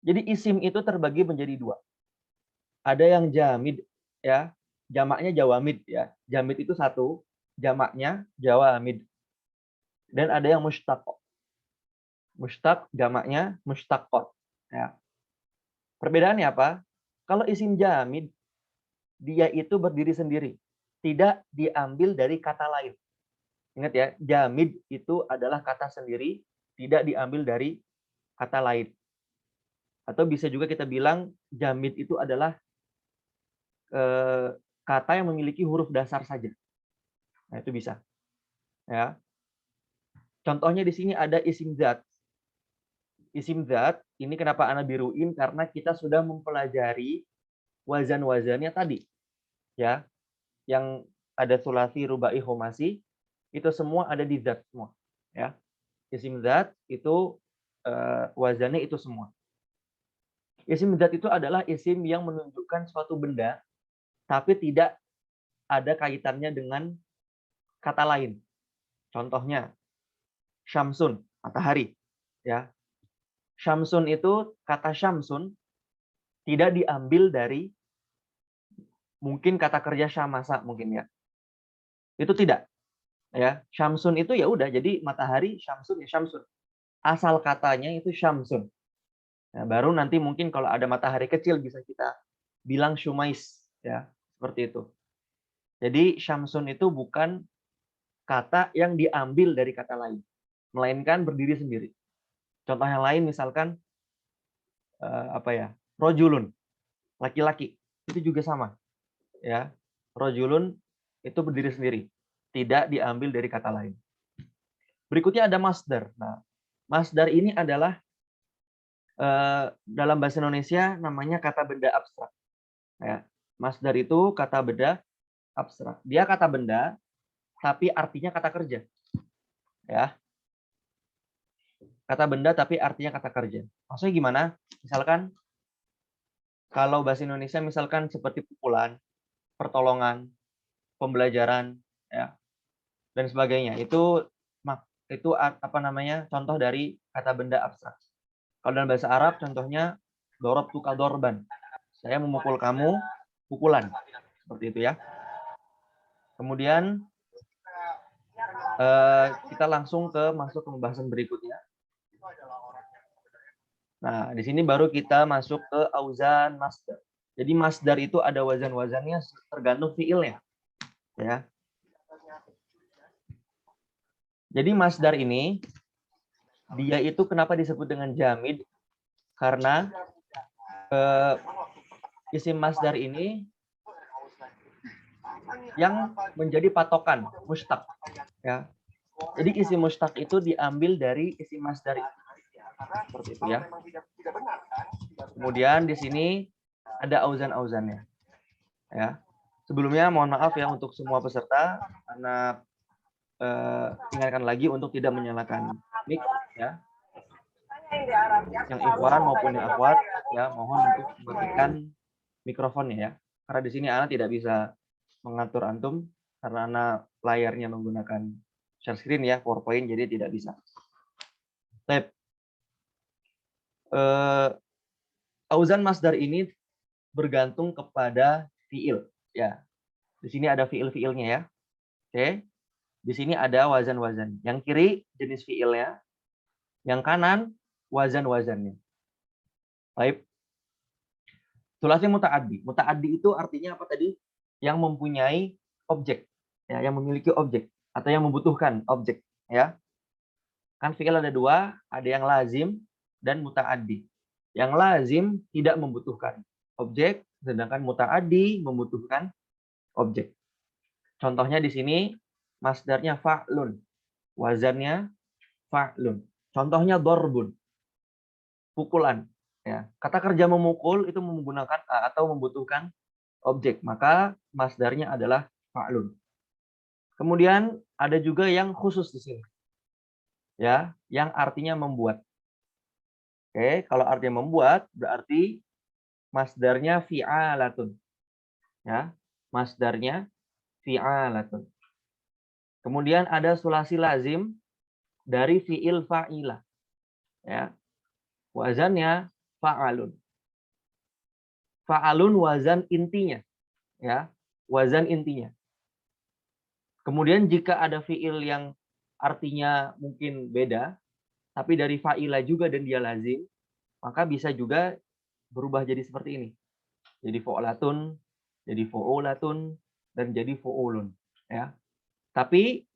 Speaker 1: Jadi isim itu terbagi menjadi 2. Ada yang jamid, ya, jamaknya jawamid, ya. Jamid itu 1, jamaknya jawamid. Dan ada yang mushtaq. Mushtaq jamaknya mushtaqot. Ya. Perbedaannya apa? Kalau isim jamid, dia itu berdiri sendiri, tidak diambil dari kata lain. Ingat ya, jamid itu adalah kata sendiri, tidak diambil dari kata lain. Atau bisa juga kita bilang jamid itu adalah kata yang memiliki huruf dasar saja. Nah, itu bisa. Ya. Contohnya di sini ada isim zat. Isim zat ini kenapa ana biruin, karena kita sudah mempelajari wazan-wazannya tadi. Ya. Yang ada sulasi, rubai, khomasi, itu semua ada di zat semua. Ya. Isim zat itu wazannya itu semua. Isim zat itu adalah isim yang menunjukkan suatu benda, tapi tidak ada kaitannya dengan kata lain. Contohnya, syamsun, matahari. Ya. Syamsun itu, kata syamsun tidak diambil dari mungkin kata kerja syamasa mungkin ya. Itu tidak. Ya, syamsun itu ya udah, jadi matahari, syamsun ya syamsun. Asal katanya itu syamsun. Nah, baru nanti mungkin kalau ada matahari kecil bisa kita bilang syumais ya, seperti itu. Jadi syamsun itu bukan kata yang diambil dari kata lain, melainkan berdiri sendiri. Contoh yang lain misalkan rojulun, laki-laki, itu juga sama ya. Rojulun itu berdiri sendiri, tidak diambil dari kata lain. Berikutnya ada masdar. Nah, masdar ini adalah dalam bahasa Indonesia namanya kata benda abstrak. Ya. Masdar itu kata benda abstrak. Dia kata benda, tapi artinya kata kerja. Ya. Kata benda tapi artinya kata kerja. Maksudnya gimana? Misalkan kalau bahasa Indonesia misalkan seperti pukulan, pertolongan, pembelajaran, ya. dan sebagainya. Itu apa namanya? Contoh dari kata benda abstrak. Kalau dalam bahasa Arab contohnya darabtuka dorban. Saya memukul kamu pukulan. Seperti itu ya. Kemudian kita langsung masuk ke pembahasan berikutnya. Nah, di sini baru kita masuk ke auzan masdar. Jadi masdar itu ada wazan-wazannya tergantung fiilnya. Ya. Jadi masdar ini dia itu kenapa disebut dengan jamid? Karena isim masdar ini yang menjadi patokan mustaq. Ya. Jadi isim mustaq itu diambil dari isim masdar. Seperti itu ya. Kemudian di sini ada auzan-auzannya. Ya. Sebelumnya mohon maaf ya untuk semua peserta karena ingatkan lagi untuk tidak menyalakan mic ya. Yang ikhwan maupun yang akhwat ya mohon untuk mematikan mikrofonnya ya. Karena di sini Ana tidak bisa mengatur antum karena Ana layarnya menggunakan share screen ya, PowerPoint, jadi tidak bisa. Baik. Auzan masdar ini bergantung kepada fiil ya. Di sini ada fiil-fiilnya ya. Oke. Di sini ada wazan-wazan. Yang kiri jenis fiilnya, yang kanan wazan-wazannya. Baik. Sulasi muta'addi. Muta'addi itu artinya apa tadi? Yang mempunyai objek, ya, yang memiliki objek atau yang membutuhkan objek, ya. Kan fiil ada dua, ada yang lazim dan muta'addi. Yang lazim tidak membutuhkan objek, sedangkan muta'addi membutuhkan objek. Contohnya di sini masdarnya fa'lun, wazannya fa'lun. Contohnya dorbun, pukulan. Ya, kata kerja memukul itu menggunakan atau membutuhkan objek, maka masdarnya adalah fa'lun. Kemudian ada juga yang khusus di sini, ya, yang artinya membuat. Oke, kalau artinya membuat berarti masdarnya fi'alatun. Ya, masdarnya fi'alatun. Kemudian ada sulasi lazim dari fi'il fa'ilah. Ya. Wazannya fa'alun. Fa'alun wazan intinya. Ya, wazan intinya. Kemudian jika ada fi'il yang artinya mungkin beda, tapi dari fa'ilah juga dan dia lazim, maka bisa juga berubah jadi seperti ini. Jadi fa'latun, jadi fa'ulatun, dan jadi fa'ulun. Ya. Tapi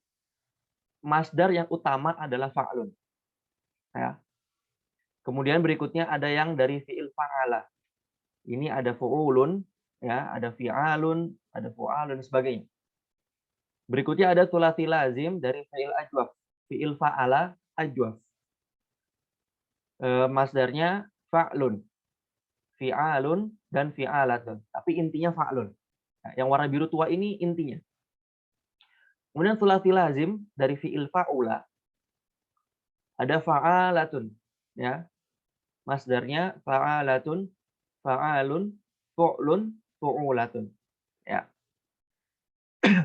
Speaker 1: masdar yang utama adalah fa'lun. Ya. Kemudian berikutnya ada yang dari fi'il fa'ala. Ini ada fa'ulun, ya, ada fi'alun, ada fa'alun, dan sebagainya. Berikutnya ada thulathi lazim dari fi'il ajwaf. Fi'il fa'ala ajwaf. Masdarnya fa'lun, fi'alun, dan fi'alatun. Tapi intinya fa'lun. Nah, yang warna biru tua ini intinya. Kemudian thulathi lazim dari fi'il fa'ula. Ada fa'alatun. Ya. Masdarnya fa'alatun, fa'alun, fu'lun, fu'ulatun. Ya.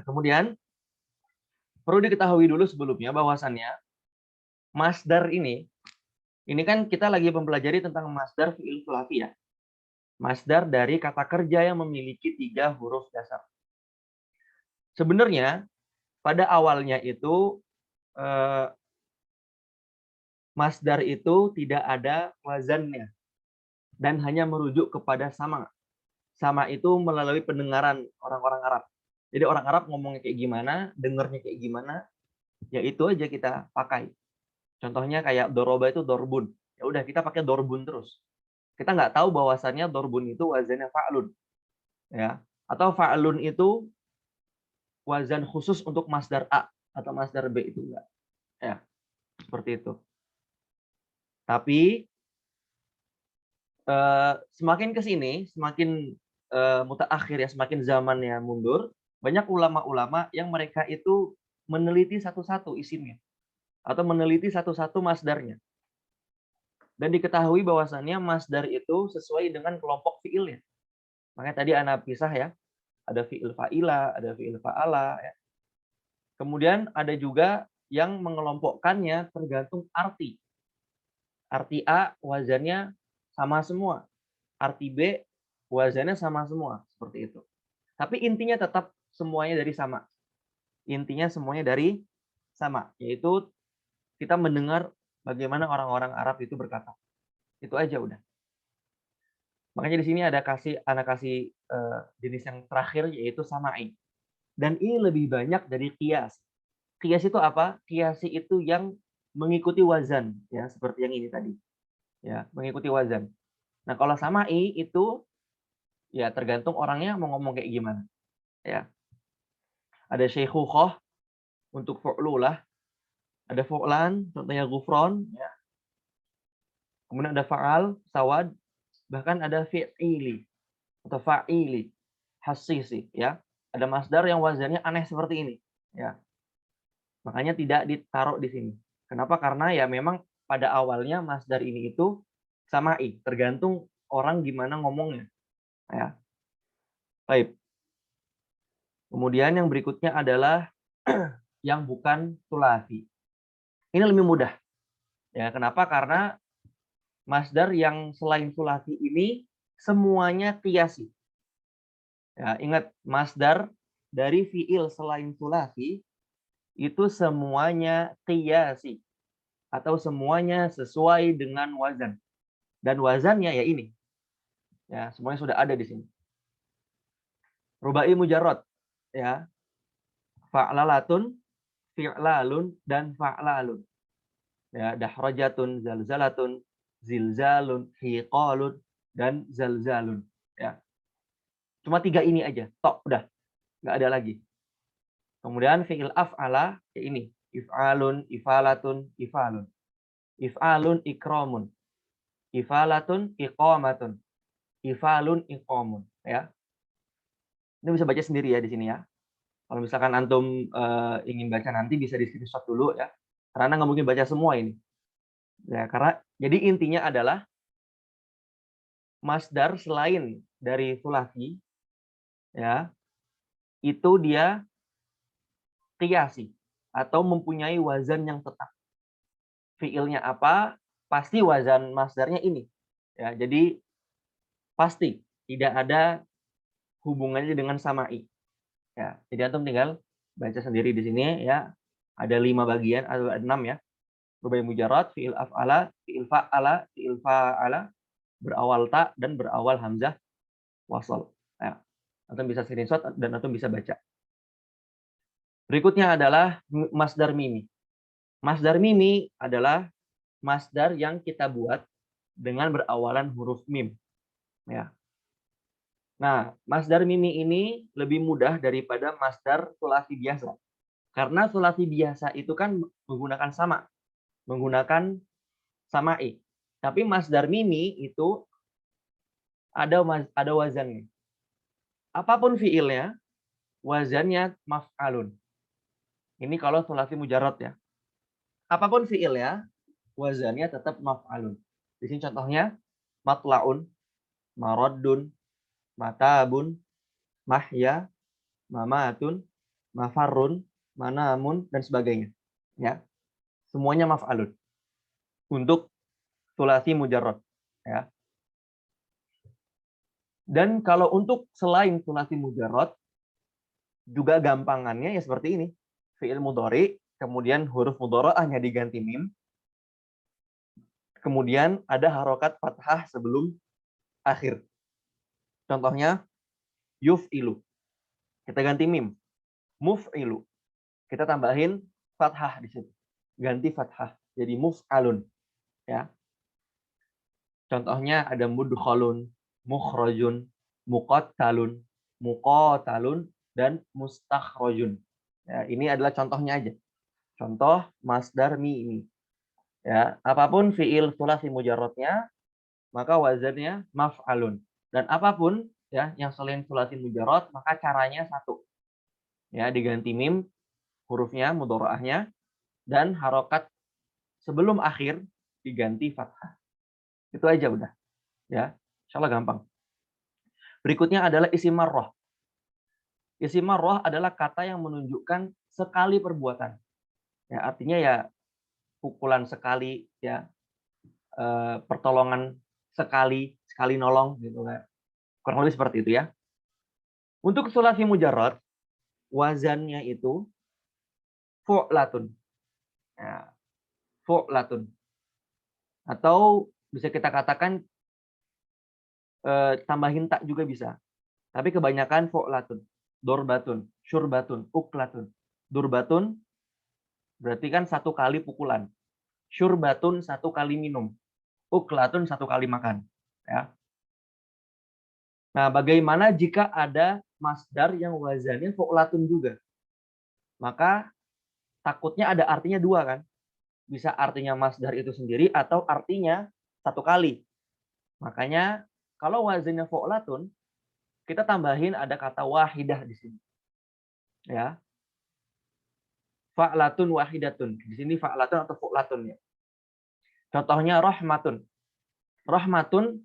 Speaker 1: Kemudian perlu diketahui dulu sebelumnya bahwasannya masdar ini kan kita lagi mempelajari tentang masdar fi'il thulathi ya. Masdar dari kata kerja yang memiliki 3 huruf dasar. Sebenarnya pada awalnya itu masdar itu tidak ada wazannya dan hanya merujuk kepada sama. Sama itu melalui pendengaran orang-orang Arab. Jadi orang Arab ngomongnya kayak gimana, dengernya kayak gimana, ya itu aja kita pakai. Contohnya kayak doroba itu dorbun. Ya udah kita pakai dorbun terus. Kita nggak tahu bahwasannya dorbun itu wazannya fa'lun. Ya. Atau fa'lun itu wazan khusus untuk masdar A atau masdar B itu enggak. Ya. Seperti itu. Tapi semakin ke sini, semakin mutaakhir ya, semakin zamannya mundur, banyak ulama-ulama yang mereka itu meneliti satu-satu isimnya atau meneliti satu-satu masdarnya. Dan diketahui bahwasannya masdar itu sesuai dengan kelompok fiilnya. Makanya tadi Ana pisah ya, ada fiil fa'ila, ada fiil fa'ala. Ya. Kemudian ada juga yang mengelompokkannya tergantung arti. Arti A wazannya sama semua. Arti B wazannya sama semua. Seperti itu. Tapi intinya tetap semuanya dari sama. Intinya semuanya dari sama. Yaitu kita mendengar bagaimana orang-orang Arab itu berkata. Itu aja udah. Makanya di sini anak kasih jenis yang terakhir yaitu sama'i. Dan ini lebih banyak dari qiyas. Qiyas itu apa? Qiyas itu yang mengikuti wazan, ya seperti yang ini tadi. Ya, mengikuti wazan. Nah, kalau sama'i itu ya tergantung orangnya mau ngomong kayak gimana. Ya. Ada syaikhukhah untuk fu'lulah, ada fu'lan, contohnya ghufron, ya. Kemudian ada fa'al, sawad, bahkan ada fi'ili atau fa'ili, hasisi, ya. Ada masdar yang wazannya aneh seperti ini, ya. Makanya tidak ditaruh di sini. Kenapa? Karena ya memang pada awalnya masdar ini itu sama'i, tergantung orang gimana ngomongnya, ya. Baik. Kemudian yang berikutnya adalah yang bukan sulasi. Ini lebih mudah. Ya, kenapa? Karena masdar yang selain sulasi ini semuanya qiyasi. Ya, ingat masdar dari fiil selain sulasi itu semuanya qiyasi atau semuanya sesuai dengan wazan. Dan wazannya ya ini. Ya, semuanya sudah ada di sini. Rubai mujarrad, ya. Fa'lalatun, fi'lalun dan fa'lalun. Ya, dahrajatun, zalzalatun, zilzalun, hiqalun dan zalzalun, ya. Cuma 3 ini aja. Tok, udah. Nggak ada lagi. Kemudian fi'il af'ala ya ini, if'alun, ifalatun, ifalun. If'alun ikramun. Ifalatun iqamatun. Ifalun iqamun, ya. Ini bisa baca sendiri ya di sini ya. Kalau misalkan antum ingin baca nanti bisa di screenshot dulu ya. Karena nggak mungkin baca semua ini. Ya, karena jadi intinya adalah masdar selain dari sulasi ya, itu dia qiyasi atau mempunyai wazan yang tetap. Fiilnya apa? Pasti wazan masdarnya ini. Ya, jadi pasti tidak ada hubungannya dengan sama'i. Ya, jadi antum tinggal baca sendiri di sini ya. Ada 5 bagian atau 6 ya. Rubai mujarrad, fi'il af'ala, fi'il fa'ala, fi'il fa'ala, berawal ta dan berawal hamzah wasal. Ya. Antum bisa screenshot dan antum bisa baca. Berikutnya adalah masdar mimi. Masdar mimi adalah masdar yang kita buat dengan berawalan huruf mim. Ya. Nah, masdar mimi ini lebih mudah daripada masdar sulasi biasa. Karena sulasi biasa itu kan menggunakan sama, menggunakan sama'i. Tapi masdar mimi itu ada wazannya. Apapun fiilnya, wazannya maf'alun. Ini kalau sulasi mujarrad ya. Apapun fiilnya, wazannya tetap maf'alun. Di sini contohnya matla'un, maraddun, matabun, mahya, mamatun, mafarrun, manamun dan sebagainya. Ya. Semuanya maf'alun. Untuk sulasi mujarrad, ya. Dan kalau untuk selain sulasi mujarrad juga gampangannya ya seperti ini. Fi'il mudhari, kemudian huruf mudhara'ahnya diganti mim. Kemudian ada harokat fathah sebelum akhir. Contohnya yuf'ilu. Kita ganti mim. Muf'ilu. Kita tambahin fathah di situ. Ganti fathah jadi muf'alun, ya. Contohnya ada mudkhalun, mukhrajun, muqattalun, muqatalun dan mustakhrajun. Ya, ini adalah contohnya aja. Contoh masdar mimi. Ya, apapun fiil sulasi mujarradnya maka wazannya maf'alun. Dan apapun ya yang selain sulasi mujarrad maka caranya satu. Ya, diganti mim hurufnya mudharaahnya dan harokat sebelum akhir diganti fathah. Itu aja udah. Ya, insyaallah gampang. Berikutnya adalah isim marrah. Isim marrah adalah kata yang menunjukkan sekali perbuatan. Ya, artinya ya pukulan sekali, ya, pertolongan sekali, sekali nolong gitu kan. Kurang lebih seperti itu ya. Untuk sulasi mujarrad, wazannya itu fu'latun. Ya, fu'latun. Atau bisa kita katakan tambahin tak juga bisa. Tapi kebanyakan fu'latun, dorbatun, syurbatun, uklatun. Durbatun berarti kan satu kali pukulan. Syurbatun satu kali minum. Uklatun satu kali makan. Ya. Nah, bagaimana jika ada masdar yang wazannya fu'latun juga? Maka takutnya ada artinya dua kan? Bisa artinya masdar itu sendiri atau artinya satu kali. Makanya kalau wazannya fu'latun, kita tambahin ada kata wahidah di sini. Ya. Fa'latun wahidatun. Di sini fa'latun atau fu'latun ya. Contohnya rahmatun. Rahmatun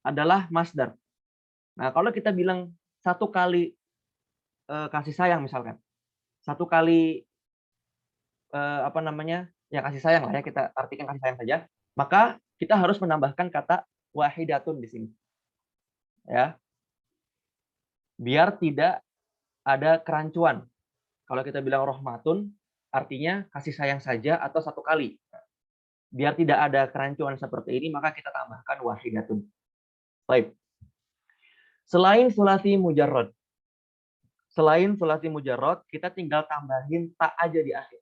Speaker 1: adalah masdar. Nah, kalau kita bilang satu kali kasih sayang misalkan. Satu kali apa namanya? Ya kasih sayang lah ya, kita artikan kasih sayang saja. Maka kita harus menambahkan kata wahidatun di sini. Ya. Biar tidak ada kerancuan. Kalau kita bilang rahmatun artinya kasih sayang saja atau satu kali. Biar tidak ada kerancuan seperti ini, maka kita tambahkan wahidatun. Baik. Selain sulasi mujarrad, kita tinggal tambahin tak aja di akhir.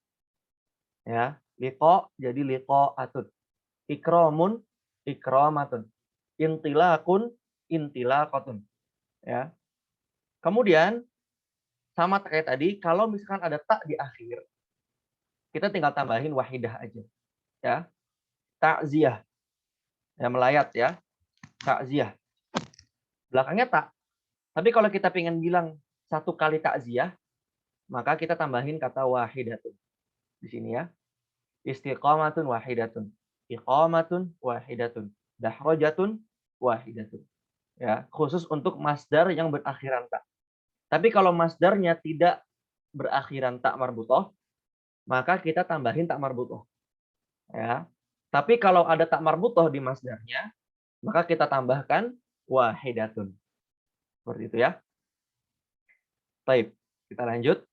Speaker 1: Ya, liqa jadi liqa'atun. Ikramun, ikramatun. Intilaqun, intilaqatun. Ya. Kemudian sama kayak tadi, kalau misalkan ada tak di akhir, kita tinggal tambahin wahidah aja. Ya. Takziah. Ya, melayat ya. Takziah. Belakangnya tak. Tapi kalau kita pengen bilang satu kali takziah, maka kita tambahin kata wahidatun. Di sini ya. Istiqamatun wahidatun. Iqamatun wahidatun. Dahrojatun wahidatun. Ya, khusus untuk masdar yang berakhiran tak. Tapi kalau masdarnya tidak berakhiran tak marbutoh, maka kita tambahin tak marbutoh. Ya. Tapi kalau ada tak marbutoh di masdarnya, maka kita tambahkan wahidatun. Seperti itu ya. Baik, kita lanjut.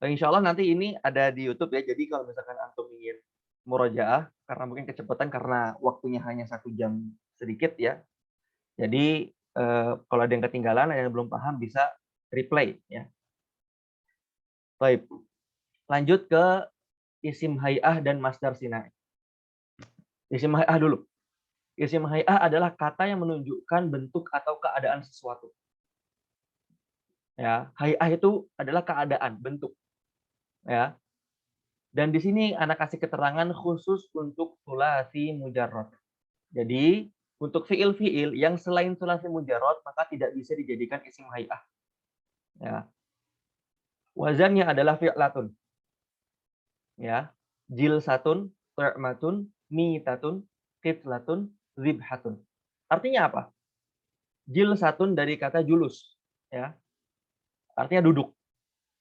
Speaker 1: Insya Allah nanti ini ada di YouTube ya. Jadi kalau misalkan antum ingin murojaah, karena mungkin kecepatan karena waktunya hanya 1 jam sedikit ya. Jadi kalau ada yang ketinggalan, ada yang belum paham bisa replay ya. Baik, lanjut ke isim hay'ah dan masdar sinai. Isim hay'ah dulu. Isim hay'ah adalah kata yang menunjukkan bentuk atau keadaan sesuatu. Ya, hay'ah itu adalah keadaan, bentuk. Ya. Dan di sini anak kasih keterangan khusus untuk sulasi mujarrad. Jadi, untuk fiil-fiil yang selain sulasi mujarrad maka tidak bisa dijadikan isim hay'ah. Ya. Wazannya adalah fi'latun. Ya. Jilsatun, tu'matun, mitatun, qitlatun, zibhatun. Artinya apa? Jilsatun dari kata julus, ya. Artinya duduk.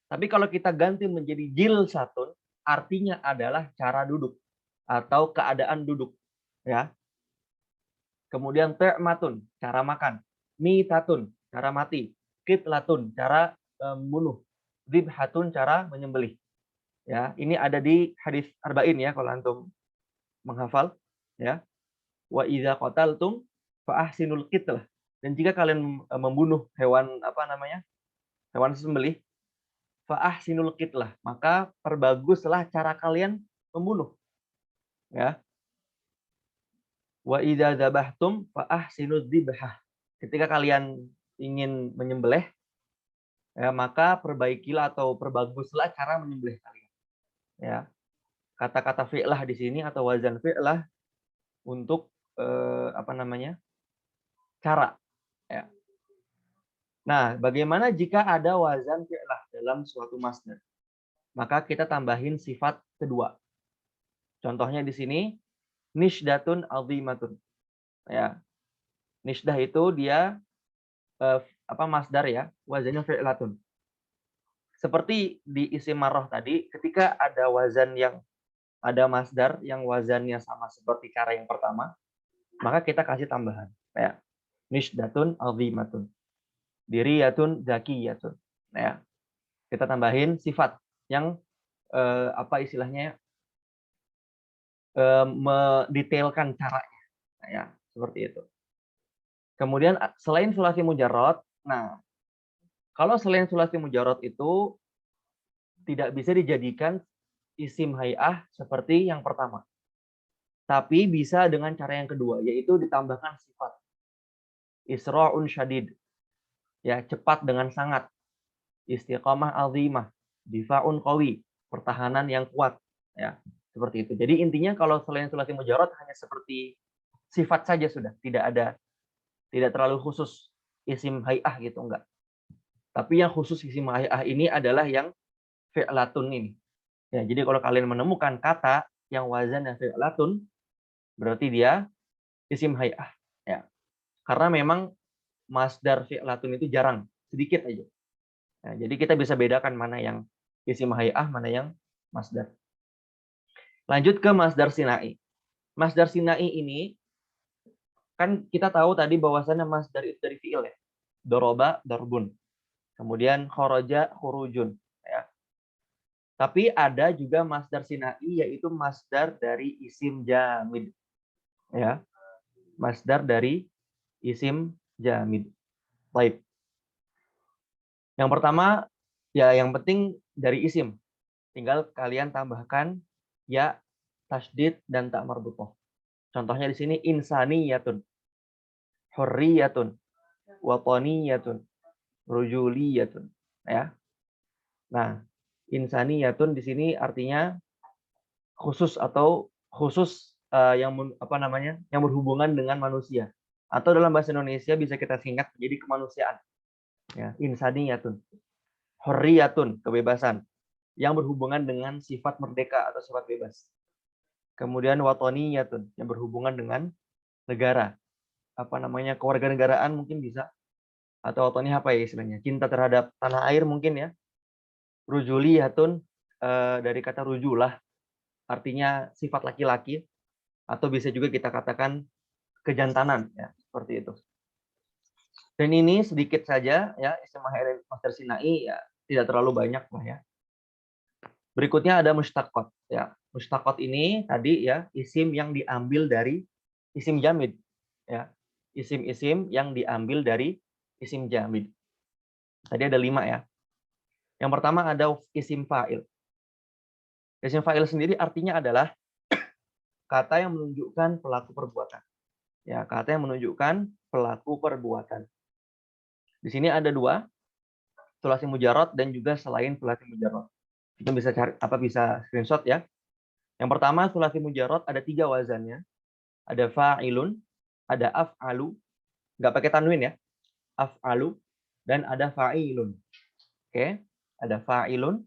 Speaker 1: Tapi kalau kita ganti menjadi jilsatun, artinya adalah cara duduk atau keadaan duduk, ya. Kemudian te'matun, cara makan. Mitatun, cara mati. Qitlatun, cara membunuh. Zibhatun, cara menyembelih. Ya, ini ada di hadis arba'in ya kalau antum menghafal, ya. Wa idza qataltum fa ahsinul qitlah. Dan jika kalian membunuh hewan apa namanya? Hewan sembelih, fa ahsinul qitlah, maka perbaguslah cara kalian membunuh. Ya. Wa idza dzabhtum fa ahsinudz dzibhah. Ketika kalian ingin menyembelih, ya, maka perbaikilah atau perbaguslah cara menyembelih kalian. Ya. Kata-kata fi'lah di sini atau wazan fi'lah untuk apa namanya? Cara, ya. Nah, bagaimana jika ada wazan fi'lah dalam suatu masdar? Maka kita tambahin sifat kedua. Contohnya di sini nisdatun azimatun. Ya. Nisdah itu dia apa masdar ya, wazannya fi'latun. Seperti di isim marroh tadi, ketika ada wazan yang ada masdar yang wazannya sama seperti cara yang pertama, maka kita kasih tambahan. Kayak nishdatun azimatun, diriyatun zakiyatun. Ya, kita tambahin sifat yang apa istilahnya mendetailkan caranya. Ya, seperti itu. Kemudian selain sulasi mujarrad, nah kalau selain sulasi mujarrad itu tidak bisa dijadikan isim hay'ah seperti yang pertama. Tapi bisa dengan cara yang kedua, yaitu ditambahkan sifat. Isra'un syadid. Ya, cepat dengan sangat. Istiqamah azimah. Difa'un qawi. Pertahanan yang kuat. Ya, seperti itu. Jadi intinya kalau selain sulasi mujarrad hanya seperti sifat saja sudah, tidak terlalu khusus isim hay'ah gitu, enggak. Tapi yang khusus isim hay'ah ini adalah yang fi'latun ini. Ya, jadi kalau kalian menemukan kata yang wazannya fi'latun, berarti dia isim hay'ah. Ya. Karena memang masdar fi'latun itu jarang, sedikit aja. Nah, jadi kita bisa bedakan mana yang isim hay'ah, mana yang masdar. Lanjut ke masdar sinai. Masdar sinai ini kan kita tahu tadi bahwasannya masdar itu dari fi'il ya. Doroba, darbun. Kemudian khoroja, khurujun. Ya. Tapi ada juga masdar sinai, yaitu masdar dari isim jamid. Ya. Masdar dari isim jamid. Baik. Yang pertama, ya yang penting dari isim. Tinggal kalian tambahkan ya, tasdid, dan tak marbutoh. Contohnya di sini insaniyatun, hurriyatun, watoniyatun, rujuliyatun. Ya. Nah, insaniyatun di sini artinya khusus atau khusus yang apa namanya? Yang berhubungan dengan manusia. Atau dalam bahasa Indonesia bisa kita singkat menjadi kemanusiaan. Ya, insaniyatun. Hurriyatun, kebebasan yang berhubungan dengan sifat merdeka atau sifat bebas. Kemudian watoniyatun yang berhubungan dengan negara. Apa namanya? Kewarganegaraan mungkin bisa. Atau watoni apa ya istilahnya? Cinta terhadap tanah air mungkin ya. Rujuliyatun dari kata rujulah, artinya sifat laki-laki, atau bisa juga kita katakan kejantanan ya, seperti itu. Dan ini sedikit saja ya, isim masdar sinai ya, tidak terlalu banyak lah ya. Berikutnya ada mustaqot ya. Mustaqot ini tadi ya, isim yang diambil dari isim jamid ya. Isim-isim yang diambil dari isim jamid. Tadi ada 5 ya. Yang pertama ada isim fa'il. Isim fa'il sendiri artinya adalah kata yang menunjukkan pelaku perbuatan. Ya, kata yang menunjukkan pelaku perbuatan. Di sini ada 2, sulasi mujarrad dan juga selain sulasi mujarrad. Kita bisa cari bisa screenshot ya. Yang pertama sulasi mujarrad ada 3 wazannya. Ada fa'ilun, ada af'alu, nggak pakai tanwin ya. Af'alu dan ada fa'ilun. Oke, ada fa'ilun,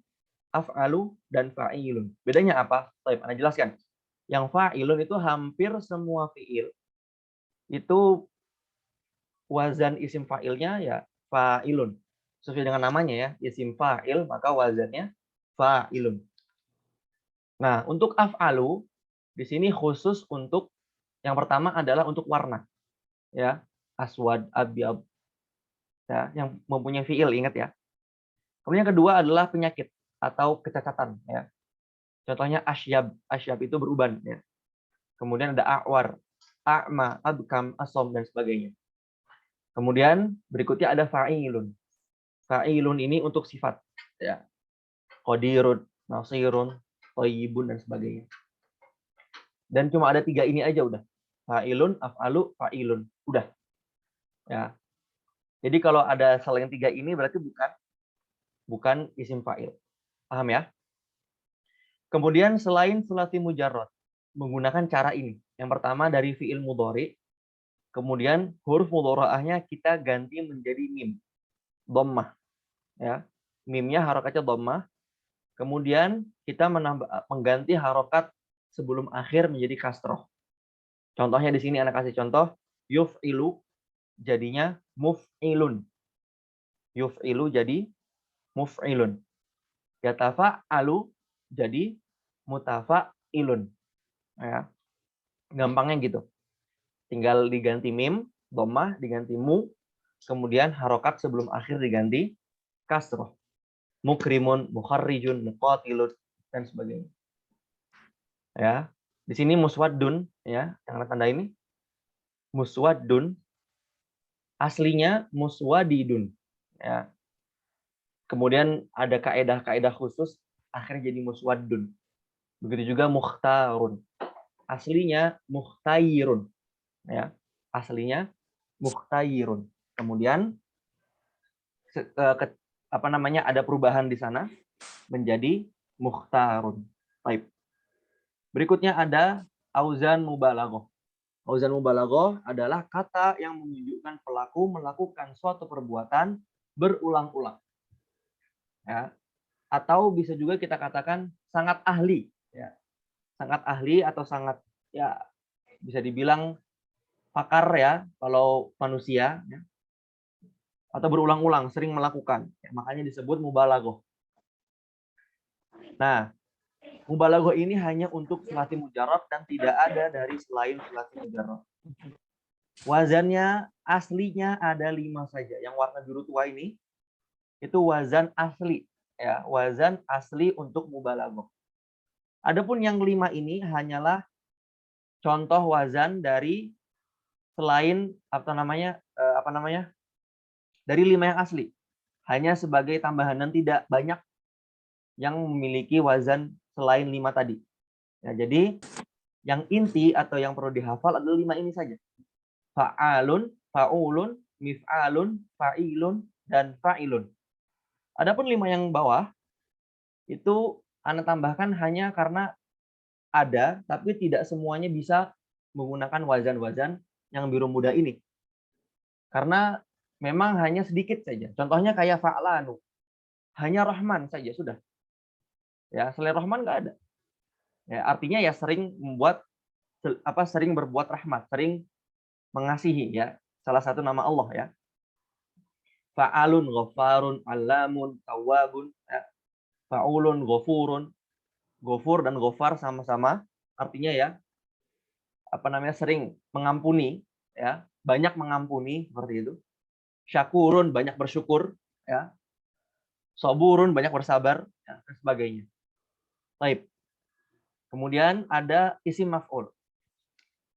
Speaker 1: af'alu dan fa'ilun. Bedanya apa? Baik, Anda jelaskan. Yang fa'ilun itu hampir semua fi'il itu wazan isim fa'ilnya ya fa'ilun. Sesuai dengan namanya ya, isim fa'il maka wazannya fa'ilun. Nah, untuk af'alu di sini khusus untuk yang pertama adalah untuk warna. Ya, aswad, abyad. Ya, yang mempunyai fi'il ingat ya. Kemudian yang kedua adalah penyakit atau kecacatan ya. Contohnya asyab, asyab itu beruban ya. Kemudian ada a'war, a'ma, abkam, asom dan sebagainya. Kemudian berikutnya ada fa'ilun. Fa'ilun ini untuk sifat ya. Qadirun, nasirun, thayyibun dan sebagainya. Dan cuma ada 3 ini aja udah. Fa'ilun, af'alu, fa'ilun. Udah. Ya. Jadi kalau ada selain 3 ini berarti bukan isim fa'il. Paham ya? Kemudian selain sulasi mujarrad menggunakan cara ini. Yang pertama dari fi'il mudhari, kemudian huruf mudharaahnya kita ganti menjadi mim. Dhammah. Ya. Mimnya harokatnya dhammah. Kemudian kita mengganti harokat sebelum akhir menjadi kasroh. Contohnya di sini anak kasih contoh, yuf'ilu jadinya muf'ilun. Yuf'ilu jadi muf'ilun. Yatafa'alu jadi mutafa'ilun. Ya. Gampangnya gitu. Tinggal diganti mim, dhammah diganti mu, kemudian harokat sebelum akhir diganti kasroh. Mukrimun, mukharrijun, muqatilun, dan sebagainya. Ya. Di sini muswaddun, ya, yang tanda ini muswaddun, aslinya muswadidun. Ya. Kemudian ada kaedah-kaedah khusus, akhirnya jadi muswaddun. Begitu juga mukhtarun. Aslinya mukhtayirun. Ya. Aslinya mukhtayirun. Kemudian ada perubahan di sana menjadi mukhtarun. Baik. Berikutnya ada auzan mubalaghah. Auzan mubalaghah adalah kata yang menunjukkan pelaku melakukan suatu perbuatan berulang-ulang. Ya. Atau bisa juga kita katakan sangat ahli, ya. Sangat ahli atau sangat, ya, bisa dibilang pakar, ya, kalau manusia, ya. Atau berulang-ulang, sering melakukan, ya, makanya disebut mubalaghah. Nah, mubalaghah ini hanya untuk sulasi mujarrad dan tidak ada dari selain sulasi mujarrad. Wazannya aslinya ada 5 saja. Yang warna biru tua ini itu wazan asli, ya, wazan asli untuk mubalaghah. Adapun yang 5 ini hanyalah contoh wazan dari selain dari 5 yang asli. Hanya sebagai tambahan dan tidak banyak yang memiliki wazan selain 5 tadi. Ya, jadi yang inti atau yang perlu dihafal adalah 5 ini saja. Fa'alun, fa'ulun, mif'alun, fa'ilun, dan fa'ilun. Adapun 5 yang bawah itu Anda tambahkan hanya karena ada, tapi tidak semuanya bisa menggunakan wazan-wazan yang biru muda ini. Karena memang hanya sedikit saja. Contohnya kayak fa'lanu. Hanya Rahman saja sudah. Ya, selain Rahman nggak ada. Ya, artinya ya sering berbuat rahmat, sering mengasihi, ya. Salah satu nama Allah, ya. Fa'alun, ghafarun, allamun, tawwabun, ya. Fa'ulun, ghafurun. Ghafur dan ghafar sama-sama artinya, ya, sering mengampuni, ya, banyak mengampuni, seperti itu. Syakurun, banyak bersyukur, ya. Saburun, banyak bersabar, ya, dan sebagainya. Baik. Kemudian ada isim maf'ul.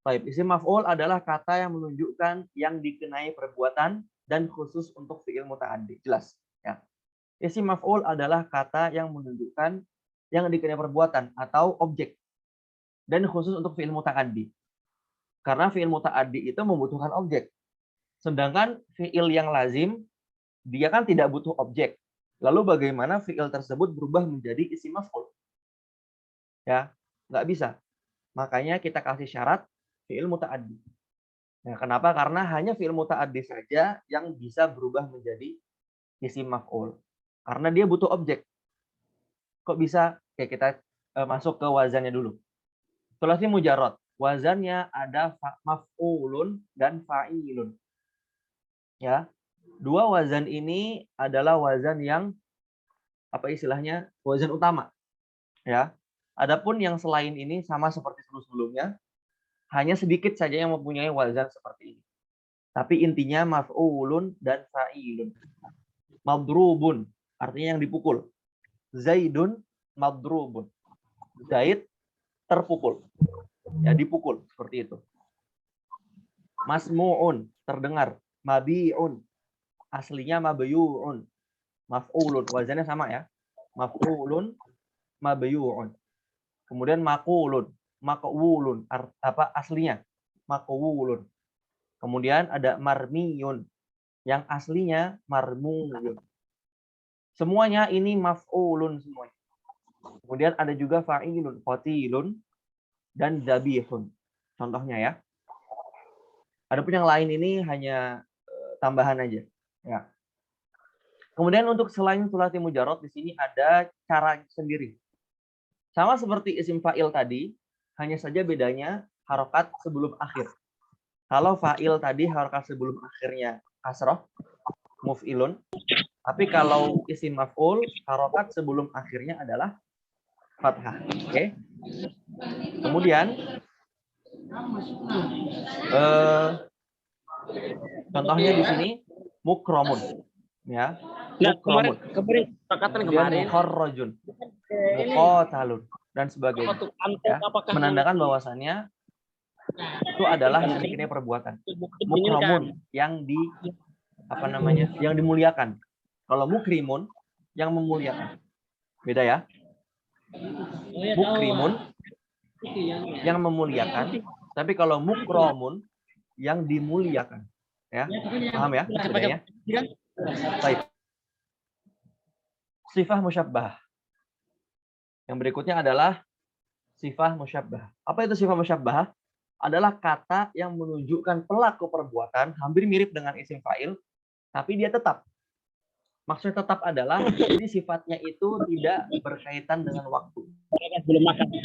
Speaker 1: Baik, isim maf'ul adalah kata yang menunjukkan yang dikenai perbuatan dan khusus untuk fi'il muta'addi. Jelas, ya. Isim maf'ul adalah kata yang menunjukkan yang dikenai perbuatan atau objek dan khusus untuk fi'il muta'addi. Karena fi'il muta'addi itu membutuhkan objek. Sedangkan fi'il yang lazim dia kan tidak butuh objek. Lalu bagaimana fi'il tersebut berubah menjadi isim maf'ul? Ya, nggak bisa. Makanya kita kasih syarat fi'il muta'addi. Nah, kenapa? Karena hanya fi'il muta'addi saja yang bisa berubah menjadi isim maf'ul. Karena dia butuh objek. Kok bisa? Oke, kita masuk ke wazannya dulu. Sulasi mujarrad. Wazannya ada maf'ulun dan fa'ilun. Ya. Dua wazan ini adalah wazan yang wazan utama. Ya. Adapun yang selain ini sama seperti sebelumnya, hanya sedikit saja yang mempunyai wazan seperti ini. Tapi intinya maf'ulun dan fa'ilun. Madrubun artinya yang dipukul. Zaidun madrubun. Zaid terpukul. Ya, dipukul seperti itu. Masmu'un terdengar. Mabi'un aslinya mabyu'un. Maf'ulun wazannya sama, ya. Maf'ulun mabyu'un. Kemudian maqulun, maqwulun aslinya maqwulun. Kemudian ada marmiyun yang aslinya marmuyun. Semuanya ini maf'ulun semuanya. Kemudian ada juga fa'ilun, qatilun, dan dzabihun. Contohnya, ya. Adapun yang lain ini hanya tambahan aja, ya. Kemudian untuk selain sulasi mujarrad di sini ada cara sendiri. Sama seperti isim fa'il tadi, hanya saja bedanya harokat sebelum akhir. Kalau fa'il tadi harokat sebelum akhirnya kasroh, muf'ilun. Tapi kalau isim maf'ul, harokat sebelum akhirnya adalah fathah. Oke. Kemudian contohnya di sini mukromun, ya. Mukromun.
Speaker 2: Kemarin kemarin
Speaker 1: mukharrajun, muqatalun dan sebagainya. Ya, menandakan bahwasannya itu adalah sedikitnya perbuatan. Mukromun yang yang dimuliakan. Kalau mukrimun yang memuliakan. Beda ya. Mukrimun yang memuliakan, tapi kalau mukromun yang dimuliakan. Ya, paham ya bedanya? Baik. Sifah musyabbah. Yang berikutnya adalah sifah musyabbah. Apa itu sifah musyabbah? Adalah kata yang menunjukkan pelaku perbuatan hampir mirip dengan isim fa'il, tapi dia tetap. Maksudnya tetap adalah jadi sifatnya itu tidak berkaitan dengan waktu.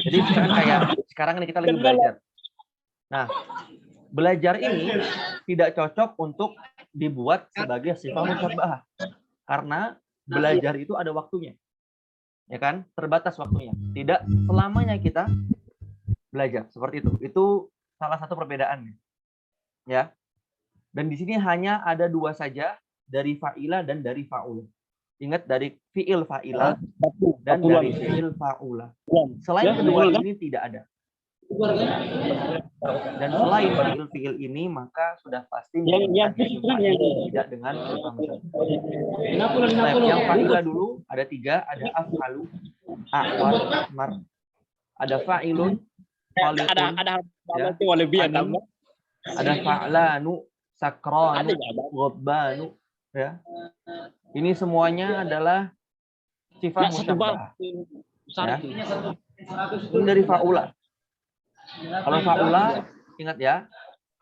Speaker 1: Jadi misalkan kayak sekarang ini kita lagi belajar. Nah, belajar ini tidak cocok untuk dibuat sebagai sifah musyabbah. Karena belajar itu ada waktunya. Ya kan? Terbatas waktunya. Tidak selamanya kita belajar seperti itu. Itu salah satu perbedaannya. Ya. Dan di sini hanya ada dua saja, dari fa'ila dan dari fa'ul. Ingat, dari fi'il fa'ila dan dari fi'il fa'ula. Selain kedua ini tidak ada. Dan selain fi'il ini maka sudah pasti tidak dengan yang fa'ila dulu ada tiga, ada af'alu, a'wal, mar. Ada fa'ilun, ada fa'lanu, sakranu, ghabbanu, ya. Ini semuanya adalah sifat musyabbah. Ya. Ini dari fa'ula. Kalau fa'ula, ingat ya,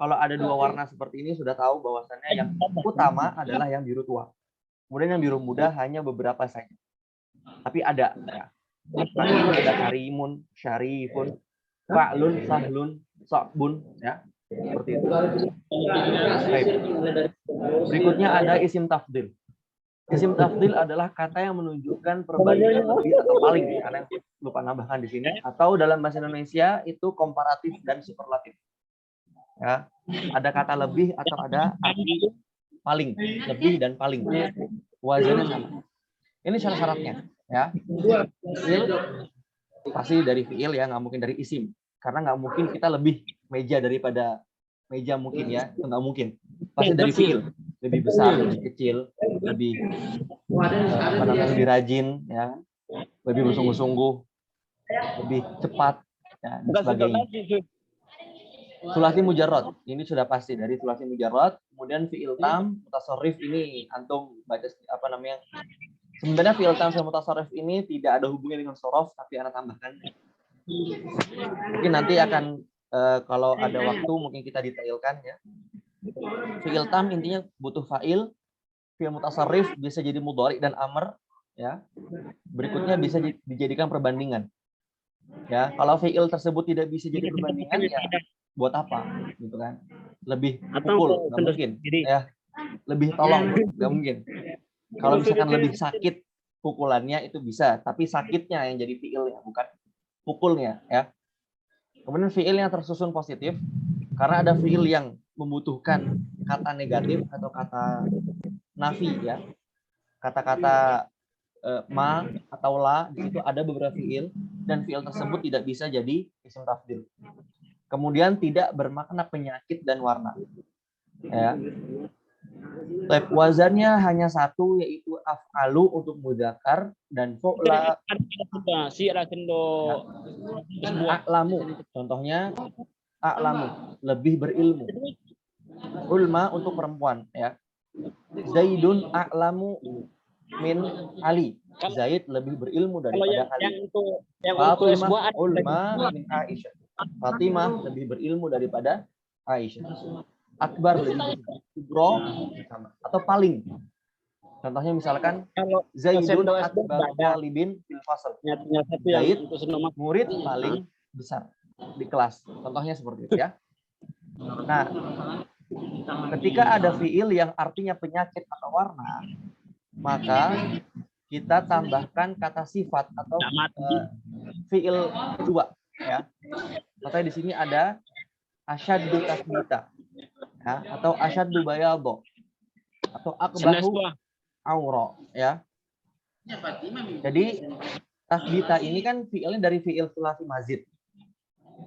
Speaker 1: kalau ada dua warna seperti ini sudah tahu bahwasannya yang utama adalah yang biru tua. Kemudian yang biru muda hanya beberapa saja. Tapi ada. Ya. Ada karimun, syarifun, fa'lun, sahlun, sa'bun, ya. Seperti itu. Baik. Berikutnya ada isim tafdil. Isim tafdil adalah kata yang menunjukkan perbandingan lebih atau paling, karena lupa nambahkan di sini. Atau dalam bahasa Indonesia itu komparatif dan superlatif. Ya, ada kata lebih atau ada arti paling, lebih dan paling. Wazannya sama. Ini syarat-syaratnya. Ya, fiil pasti dari fiil ya, nggak mungkin dari isim. Karena nggak mungkin kita lebih meja daripada meja mungkin ya, itu nggak mungkin. Pasti dari fiil. Lebih besar, lebih kecil, lebih lebih rajin, ya, lebih bersungguh-sungguh, lebih cepat, ya, dan sebagainya. Sulasi mujarrad, ini sudah pasti dari sulasi mujarrad. Kemudian fi'il tam, mutasarrif ini antum baca apa namanya? Sebenarnya fi'il tam sama mutasarrif ini tidak ada hubungannya dengan sorof, tapi anak tambahkan. Mungkin nanti akan kalau ada waktu mungkin kita detailkan ya. Fi'il tam intinya butuh fa'il, fi'il mutasarrif bisa jadi mudhari dan amr, ya. Berikutnya bisa dijadikan perbandingan. Ya, kalau fi'il tersebut tidak bisa jadi perbandingan ya buat apa gitu kan? Lebih pukul nggak mungkin, ya. Lebih tolong nggak mungkin. Kalau misalkan lebih sakit pukulannya itu bisa, tapi sakitnya yang jadi fi'ilnya bukan pukulnya, ya. Kemudian fi'il yang tersusun positif karena ada fi'il yang membutuhkan kata negatif atau kata nafi, ya. Kata-kata ma atau la, di situ ada beberapa fi'il dan fi'il tersebut tidak bisa jadi isim tafdil. Kemudian tidak bermakna penyakit dan warna. Ya. Wazannya hanya satu, yaitu af'alu untuk mudzakkar dan fu'la. A'lamu, contohnya a'lamu, lebih berilmu. Ulma untuk perempuan, ya. Zaidun a'lamu min Ali. Zaid lebih berilmu daripada Ali. Fatimah ulma min Aisyah. Fatimah lebih berilmu daripada Aisyah. Akbar lebih kubro sama atau paling. Contohnya misalkan Zaidun akbar talibin fil fasl. Zaid murid paling besar di kelas. Contohnya seperti itu ya. Nah, ketika ada fiil yang artinya penyakit atau warna, maka kita tambahkan kata sifat atau fiil kedua, ya. Makanya di sini ada asyaddu tasbita, ya, atau asyaddu bayadho, atau akbahu aura, ya. Jadi tasbita ini kan fiilnya dari fiil sulasi mazid.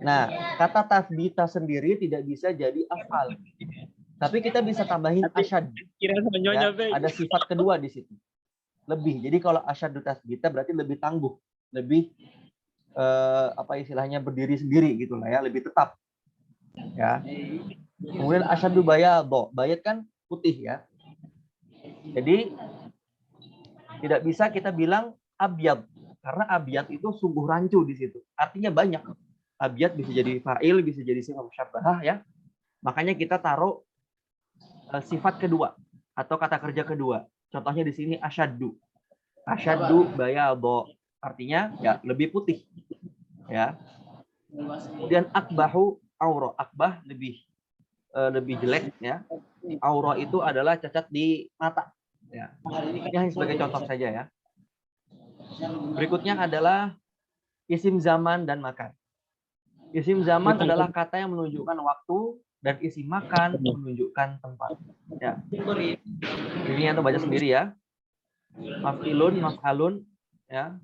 Speaker 1: Nah, kata tasbita sendiri tidak bisa jadi afal. Tapi kita bisa tambahin asyad. Ya, ada sifat kedua di situ. Lebih. Jadi kalau asyaddu tasbita berarti lebih tangguh, lebih apa istilahnya berdiri sendiri gitu lah ya, lebih tetap. Ya. Kemudian asyaddu bayadho. Bayad kan putih ya. Jadi tidak bisa kita bilang abyad karena abyad itu sungguh rancu di situ. Artinya banyak. Abyad bisa jadi fa'il, bisa jadi sifat musyabbahah ya. Makanya kita taruh sifat kedua atau kata kerja kedua. Contohnya di sini asyaddu. Asyaddu bayadho. Artinya ya lebih putih. Ya. Kemudian akbahu aura. Akbah lebih jelek ya. Aura itu adalah cacat di mata. Ya. Ini hanya sebagai contoh saja ya. Berikutnya adalah isim zaman dan makan. Isim zaman adalah kata yang menunjukkan waktu dan isim makan menunjukkan tempat. Ya. Ini yang baca sendiri ya. Maf'ilun, maf'alun, ya,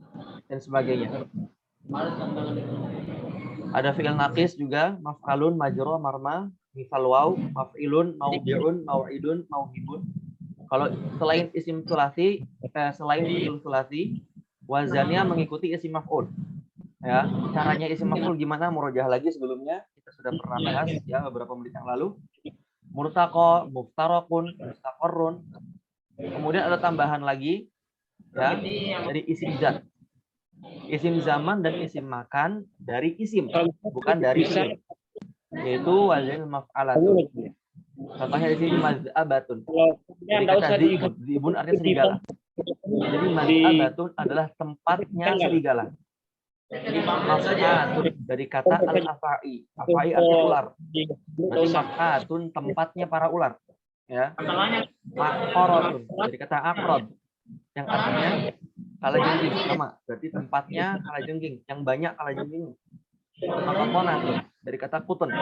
Speaker 1: dan sebagainya. Ada fi'il naqis juga, maf'alun, majro, marma, mifal waw, maf'ilun, maudi'un, mau'idun, mauhibun. Kalau selain isim sulasi, selain fi'il sulasi, wazannya mengikuti isim maf'ul. Ya, caranya isim maf'ul gimana? Murojaah lagi sebelumnya kita sudah pernah bahas ya beberapa menit yang lalu. Murtaqa, muftarakun, mustaqarrun. Kemudian ada tambahan lagi ya dari isim zat. Isim zaman dan isim makan dari isim, bukan dari fi'il. Yaitu wazan maf'alatun. Contohnya di sini maz'abatun. Jadi kata zibun artinya serigala. Jadi maz'abatun adalah tempatnya serigala. Maf'atun dari kata al-afai. Afai artinya ular. Berarti maf'atun tempatnya para ular. Ya. Maqaratun dari kata aqrad yang artinya kalajengking sama. Berarti tempatnya kalajengking, yang banyak kalajengking. Maqatonatun dari kata kutun,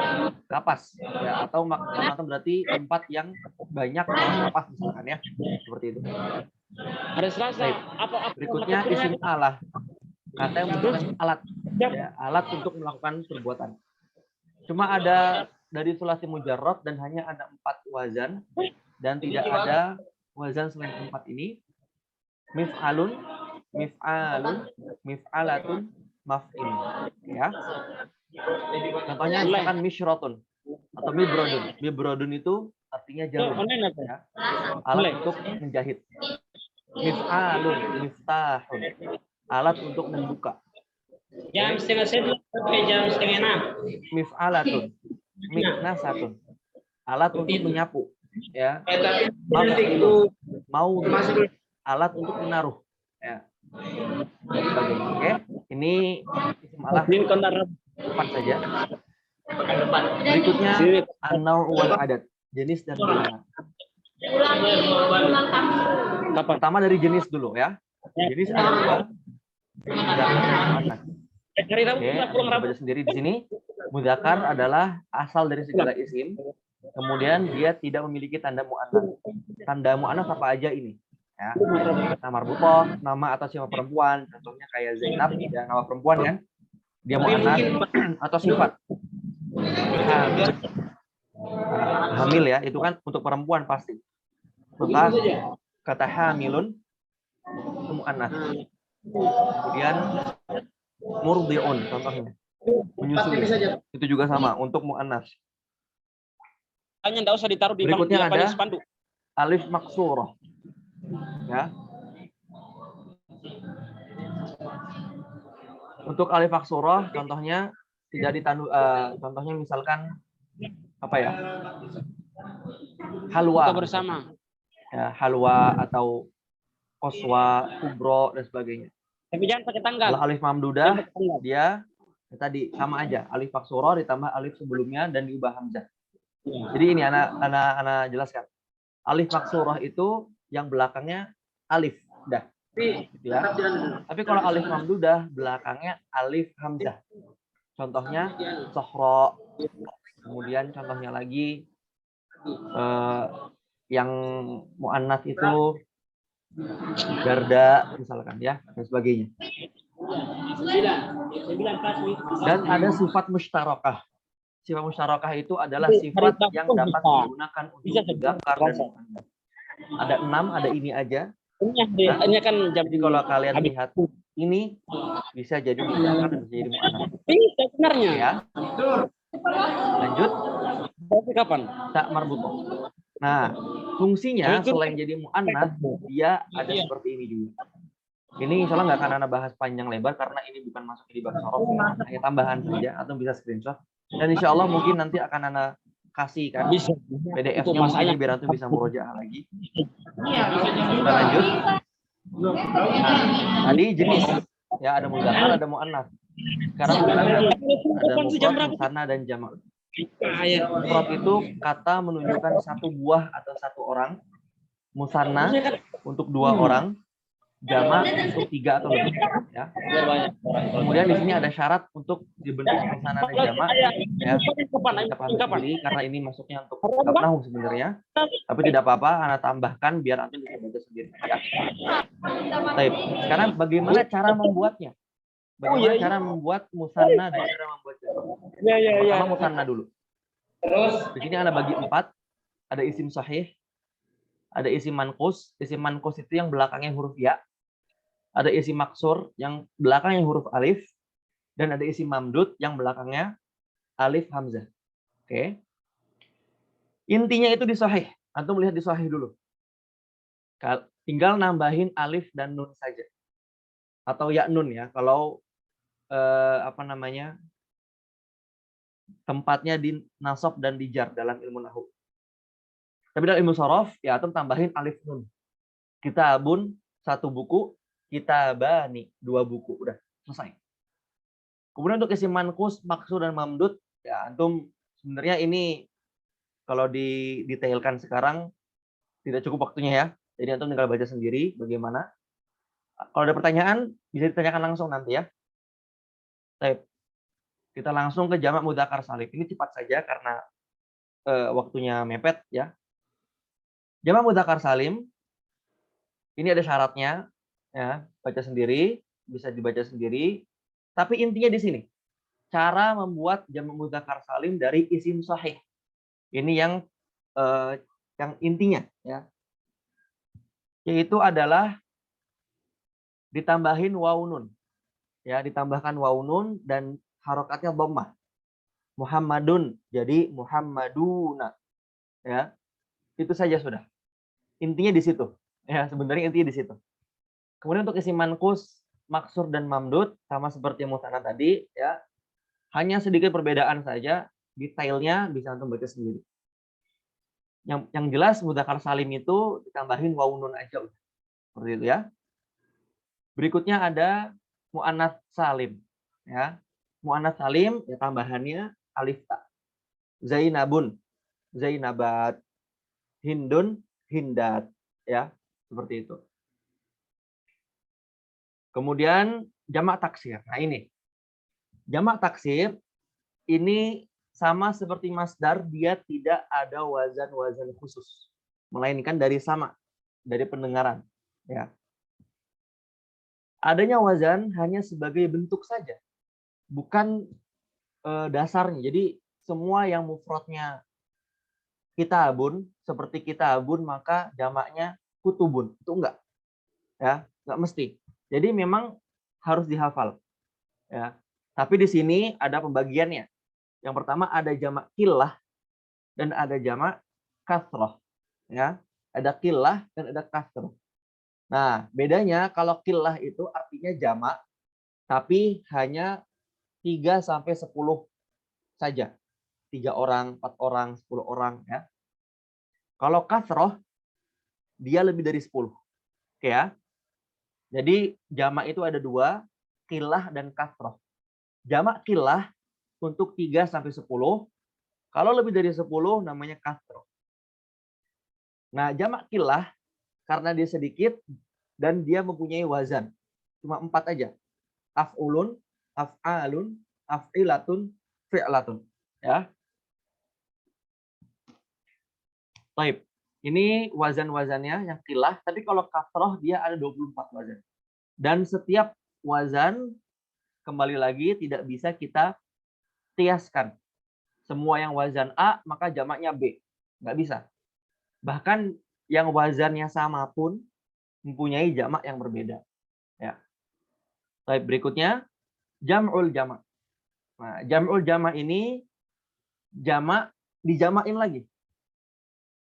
Speaker 1: kapas ya, atau maqatonatun berarti tempat yang banyak kapas misalkan ya. Seperti itu. Berikutnya isim alah. Kata yang menunjukkan alat, ya, alat untuk melakukan perbuatan. Cuma ada dari sulasi mujarrad dan hanya ada 4 wazan dan tidak ada wazan selain 4 ini. Mif'alun, mif'alun, mif'alatun, maf'il. Ya. Contohnya misalkan misyrotun atau mibrodun. Mibrodun itu artinya jarum. Ya. Alat untuk menjahit. Mif'alun, miftahun. Alat untuk membuka.
Speaker 2: Jam 5:30 sampai jam 5:30.
Speaker 1: Mif'alatun, miknasatun. Alat untuk menyapu. Ya. Maf'ilun, mau alat untuk menaruh. Ya. Oke. Ini isim alah 4 saja. Berikutnya an-naw' wal adad, jenis dan bilangan. Pertama dari jenis dulu ya. Jenis ada 2. Oke, kita baca sendiri di sini. Mudzakar adalah asal dari segala isim. Kemudian dia tidak memiliki tanda mu'annats. Tanda mu'annats apa aja ini? Ya. Nama marbuthah, nama atau sifat perempuan. Contohnya kayak Zainab, ya, nama perempuan kan? Dia mu'annats atau sifat. Hamil ya, itu kan untuk perempuan pasti. Maka kata hamilun itu mu'annats. Kemudian murdi'un contohnya menyusui, itu juga sama untuk mu'annats.
Speaker 2: Hanya enggak usah ditaruh di
Speaker 1: berikutnya ada
Speaker 2: spanduk.
Speaker 1: Alif maksurah ya. Untuk alif maksurah contohnya tidak ditandu, contohnya misalkan apa ya, halwa
Speaker 2: bersama
Speaker 1: ya, halwa atau qaswa, kubro dan sebagainya.
Speaker 2: Tapi jangan pakai tanggal.
Speaker 1: Kalau alif mamdudah dia tadi sama aja, alif maksurah ditambah alif sebelumnya dan diubah hamzah. Jadi ini anak jelaskan. Alif maksurah itu yang belakangnya alif. Dah. Gitu ya. Tapi kalau alif mamdudah belakangnya alif hamzah. Contohnya sohro. Kemudian contohnya lagi yang muannats itu garda misalkan ya dan sebagainya. Dan ada sifat musyarakah. Sifat musyarakah itu adalah sifat yang dapat digunakan untuk mudzakkar dan muannats. Ada 6, ada ini aja.
Speaker 2: Ini kan jam.
Speaker 1: Jadi kalau kalian lihat ini bisa jadi mudzakkar dan bisa jadi muannats.
Speaker 2: Bisa sebenarnya.
Speaker 1: Ya. Lanjut.
Speaker 2: Tapi kapan?
Speaker 1: Tak marbutoh. Nah, fungsinya selain jadi muannats, dia ada seperti ini juga. Ini insya Allah nggak akan Anda bahas panjang lebar karena ini bukan masuk di bab sorof, hanya tambahan saja atau bisa screenshot. Dan insya Allah mungkin nanti akan Anda kasih kan PDF-nya masanya biar nanti bisa murojaah lagi. Kita lanjut. Nah, tadi jenis ya ada mudzakkar, ada muannats. Sekarang ada mufrad, musanna dan jamak. Mufrad itu kata menunjukkan satu buah atau satu orang, musanna untuk 2 orang, jamak untuk 3 atau lebih. Ya. Kemudian di sini ada syarat untuk dibentuk musanna dan jamak. Ya. Kita pahami sendiri karena ini masuknya untuk bab nahwu sebenarnya. Tapi tidak apa-apa, Anda tambahkan biar nanti bisa baca sendiri. Ya. Baik. Sekarang bagaimana cara membuatnya? Bagaimana cara membuat musanna dan cara membuat jamak? Pertama musanna dulu. Terus di sini Anda bagi 4. Ada isim sahih, ada isim manqus. Isim manqus itu yang belakangnya huruf ya. Ada isim maksur yang belakangnya huruf alif, dan ada isim mamdud yang belakangnya alif hamzah. Oke. Intinya itu di sahih. Antum lihat di sahih dulu. Tinggal nambahin alif dan nun saja. Atau ya nun ya. Kalau tempatnya di nasab dan di jar dalam ilmu nahwu. Tapi dalam ilmu sorof ya antum tambahin alif nun. Kitabun 1 buku, kitabani 2 buku, udah selesai. Kemudian untuk isim manqus, maksur dan mamdud ya antum sebenarnya ini kalau didetailkan sekarang tidak cukup waktunya ya. Jadi antum tinggal baca sendiri bagaimana. Kalau ada pertanyaan bisa ditanyakan langsung nanti ya. Baik. Kita langsung ke jamak mudzakkar salim. Ini cepat saja karena waktunya mepet ya. Jamak mudzakkar salim ini ada syaratnya ya, baca sendiri, bisa dibaca sendiri. Tapi intinya di sini. Cara membuat jamak mudzakkar salim dari isim sahih. Ini yang intinya ya. Yaitu adalah ditambahin waw nun. Ya, ditambahkan waw nun dan harokatnya dhammah. Muhammadun jadi Muhammaduna. Ya. Itu saja sudah. Intinya di situ. Ya, sebenarnya intinya di situ. Kemudian untuk isim manqus, maksur dan mamdud sama seperti musanna tadi ya. Hanya sedikit perbedaan saja, detailnya bisa antum baca sendiri. Yang jelas mudzakkar salim itu ditambahin waw nun aja udah. Seperti itu ya. Berikutnya ada muannats salim ya. Muannats salim ya tambahannya alif ta. Zainabun, Zainabat, Hindun, Hindat ya, seperti itu. Kemudian jamak taksir. Nah, ini. Jamak taksir ini sama seperti masdar, dia tidak ada wazan-wazan khusus, melainkan dari sama, dari pendengaran ya. Adanya wazan hanya sebagai bentuk saja, bukan dasarnya. Jadi semua yang mufradnya kitabun seperti kitabun maka jamaknya kutubun. Itu enggak. Ya, enggak mesti. Jadi memang harus dihafal. Ya. Tapi di sini ada pembagiannya. Yang pertama ada jamak killah dan ada jamak kasroh. Ya, ada killah dan ada kasroh. Nah, bedanya kalau killah itu artinya jamak tapi hanya 3 sampai 10 saja. 3 orang, 4 orang, 10 orang ya. Kalau kasroh dia lebih dari 10. Oke ya. Jadi jamak itu ada 2, killah dan kasroh. Jamak killah untuk 3 sampai 10. Kalau lebih dari 10 namanya kasroh. Nah, jamak killah karena dia sedikit dan dia mempunyai wazan. Cuma 4 aja. Af'ulun, af'alun, af'ilatun, fi'latun. Ya. Baik. Ini wazan-wazannya yang qilah, tapi kalau kasroh dia ada 24 wazan. Dan setiap wazan kembali lagi tidak bisa kita kiaskan. Semua yang wazan A maka jamaknya B. Nggak bisa. Bahkan yang wazannya sama pun mempunyai jamak yang berbeda. Ya. Baik, berikutnya jam'ul jamak. Nah, jam'ul jamak ini jamak dijamain lagi.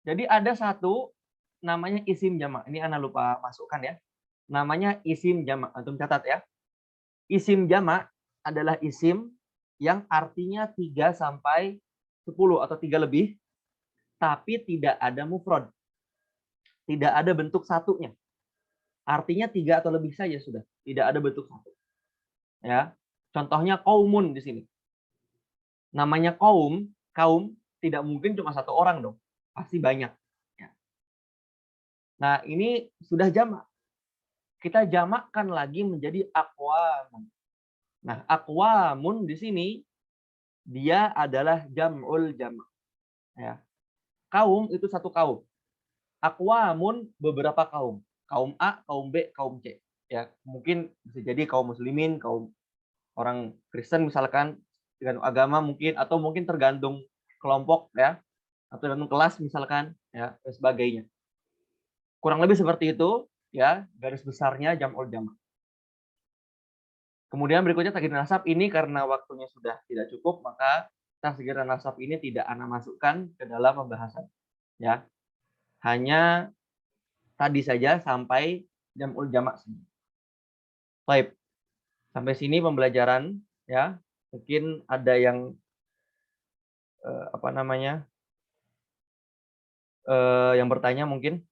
Speaker 1: Jadi ada satu namanya isim jamak. Ini Ana lupa masukkan ya. Namanya isim jamak. Antum catat ya. Isim jamak adalah isim yang artinya 3 sampai 10 atau 3 lebih, tapi tidak ada mufrad. Tidak ada bentuk satunya. Artinya 3 atau lebih saja sudah. Tidak ada bentuk satu. Ya. Contohnya qaumun di sini. Namanya kaum tidak mungkin cuma satu orang dong. Pasti banyak. Ya. Nah, ini sudah jamak. Kita jamakkan lagi menjadi aqwamun. Nah, aqwamun di sini dia adalah jam'ul jamak. Ya. Kaum itu satu kaum. Aqwamun beberapa kaum. Kaum A, kaum B, kaum C. Ya, mungkin bisa jadi kaum muslimin, kaum orang Kristen misalkan, tergantung agama mungkin, atau mungkin tergantung kelompok ya, atau tergantung kelas misalkan ya, dan sebagainya. Kurang lebih seperti itu ya, garis besarnya jam'ul jamak. Kemudian berikutnya takdir nasab ini karena waktunya sudah tidak cukup, maka takdir nasab ini tidak Ana masukkan ke dalam pembahasan. Ya. Hanya tadi saja sampai jam'ul jamak. Baik. Sampai sini pembelajaran ya. Mungkin ada yang yang bertanya mungkin.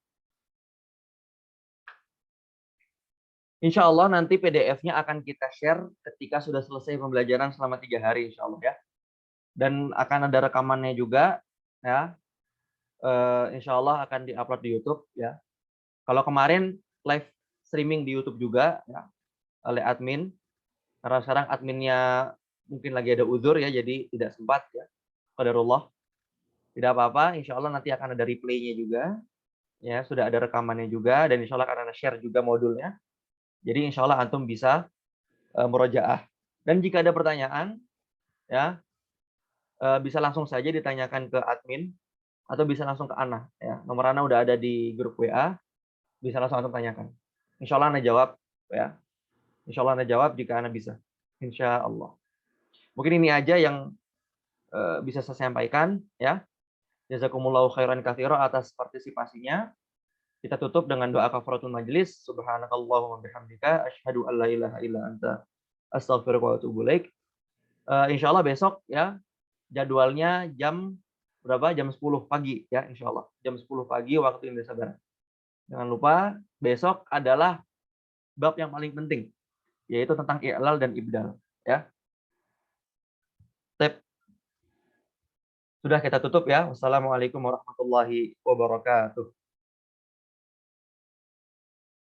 Speaker 1: Insya Allah nanti PDF-nya akan kita share ketika sudah selesai pembelajaran selama 3 hari insya Allah ya. Dan akan ada rekamannya juga ya. Insya Allah akan diupload di YouTube ya. Kalau kemarin live streaming di YouTube juga ya, oleh admin. Karena sekarang adminnya mungkin lagi ada uzur ya, jadi tidak sempat ya. Qadarullah. Tidak apa-apa, insya Allah nanti akan ada replay-nya juga. Ya, sudah ada rekamannya juga dan insya Allah akan ada share juga modulnya. Jadi insya Allah antum bisa murojaah. Dan jika ada pertanyaan ya, bisa langsung saja ditanyakan ke admin atau bisa langsung ke Ana ya. Nomor Ana udah ada di grup WA, bisa langsung antum tanyakan. Insya Allah Ana jawab ya. Insya Allah Ana jawab jika Ana bisa. Insya Allah. Mungkin ini aja yang bisa saya sampaikan ya. Jazakumullahu khairan katsira atas partisipasinya. Kita tutup dengan doa kafaratul majelis. Subhanakallahumma bihamdika asyhadu an la ilaha illa anta astaghfiruka wa atubu ilaik. Insyaallah besok ya jadwalnya jam berapa? Jam 10 pagi ya insyaallah. Jam 10 pagi waktu Indonesia Barat. Jangan lupa besok adalah bab yang paling penting yaitu tentang i'lal dan ibdal ya. Step sudah kita tutup ya. Wassalamualaikum warahmatullahi wabarakatuh.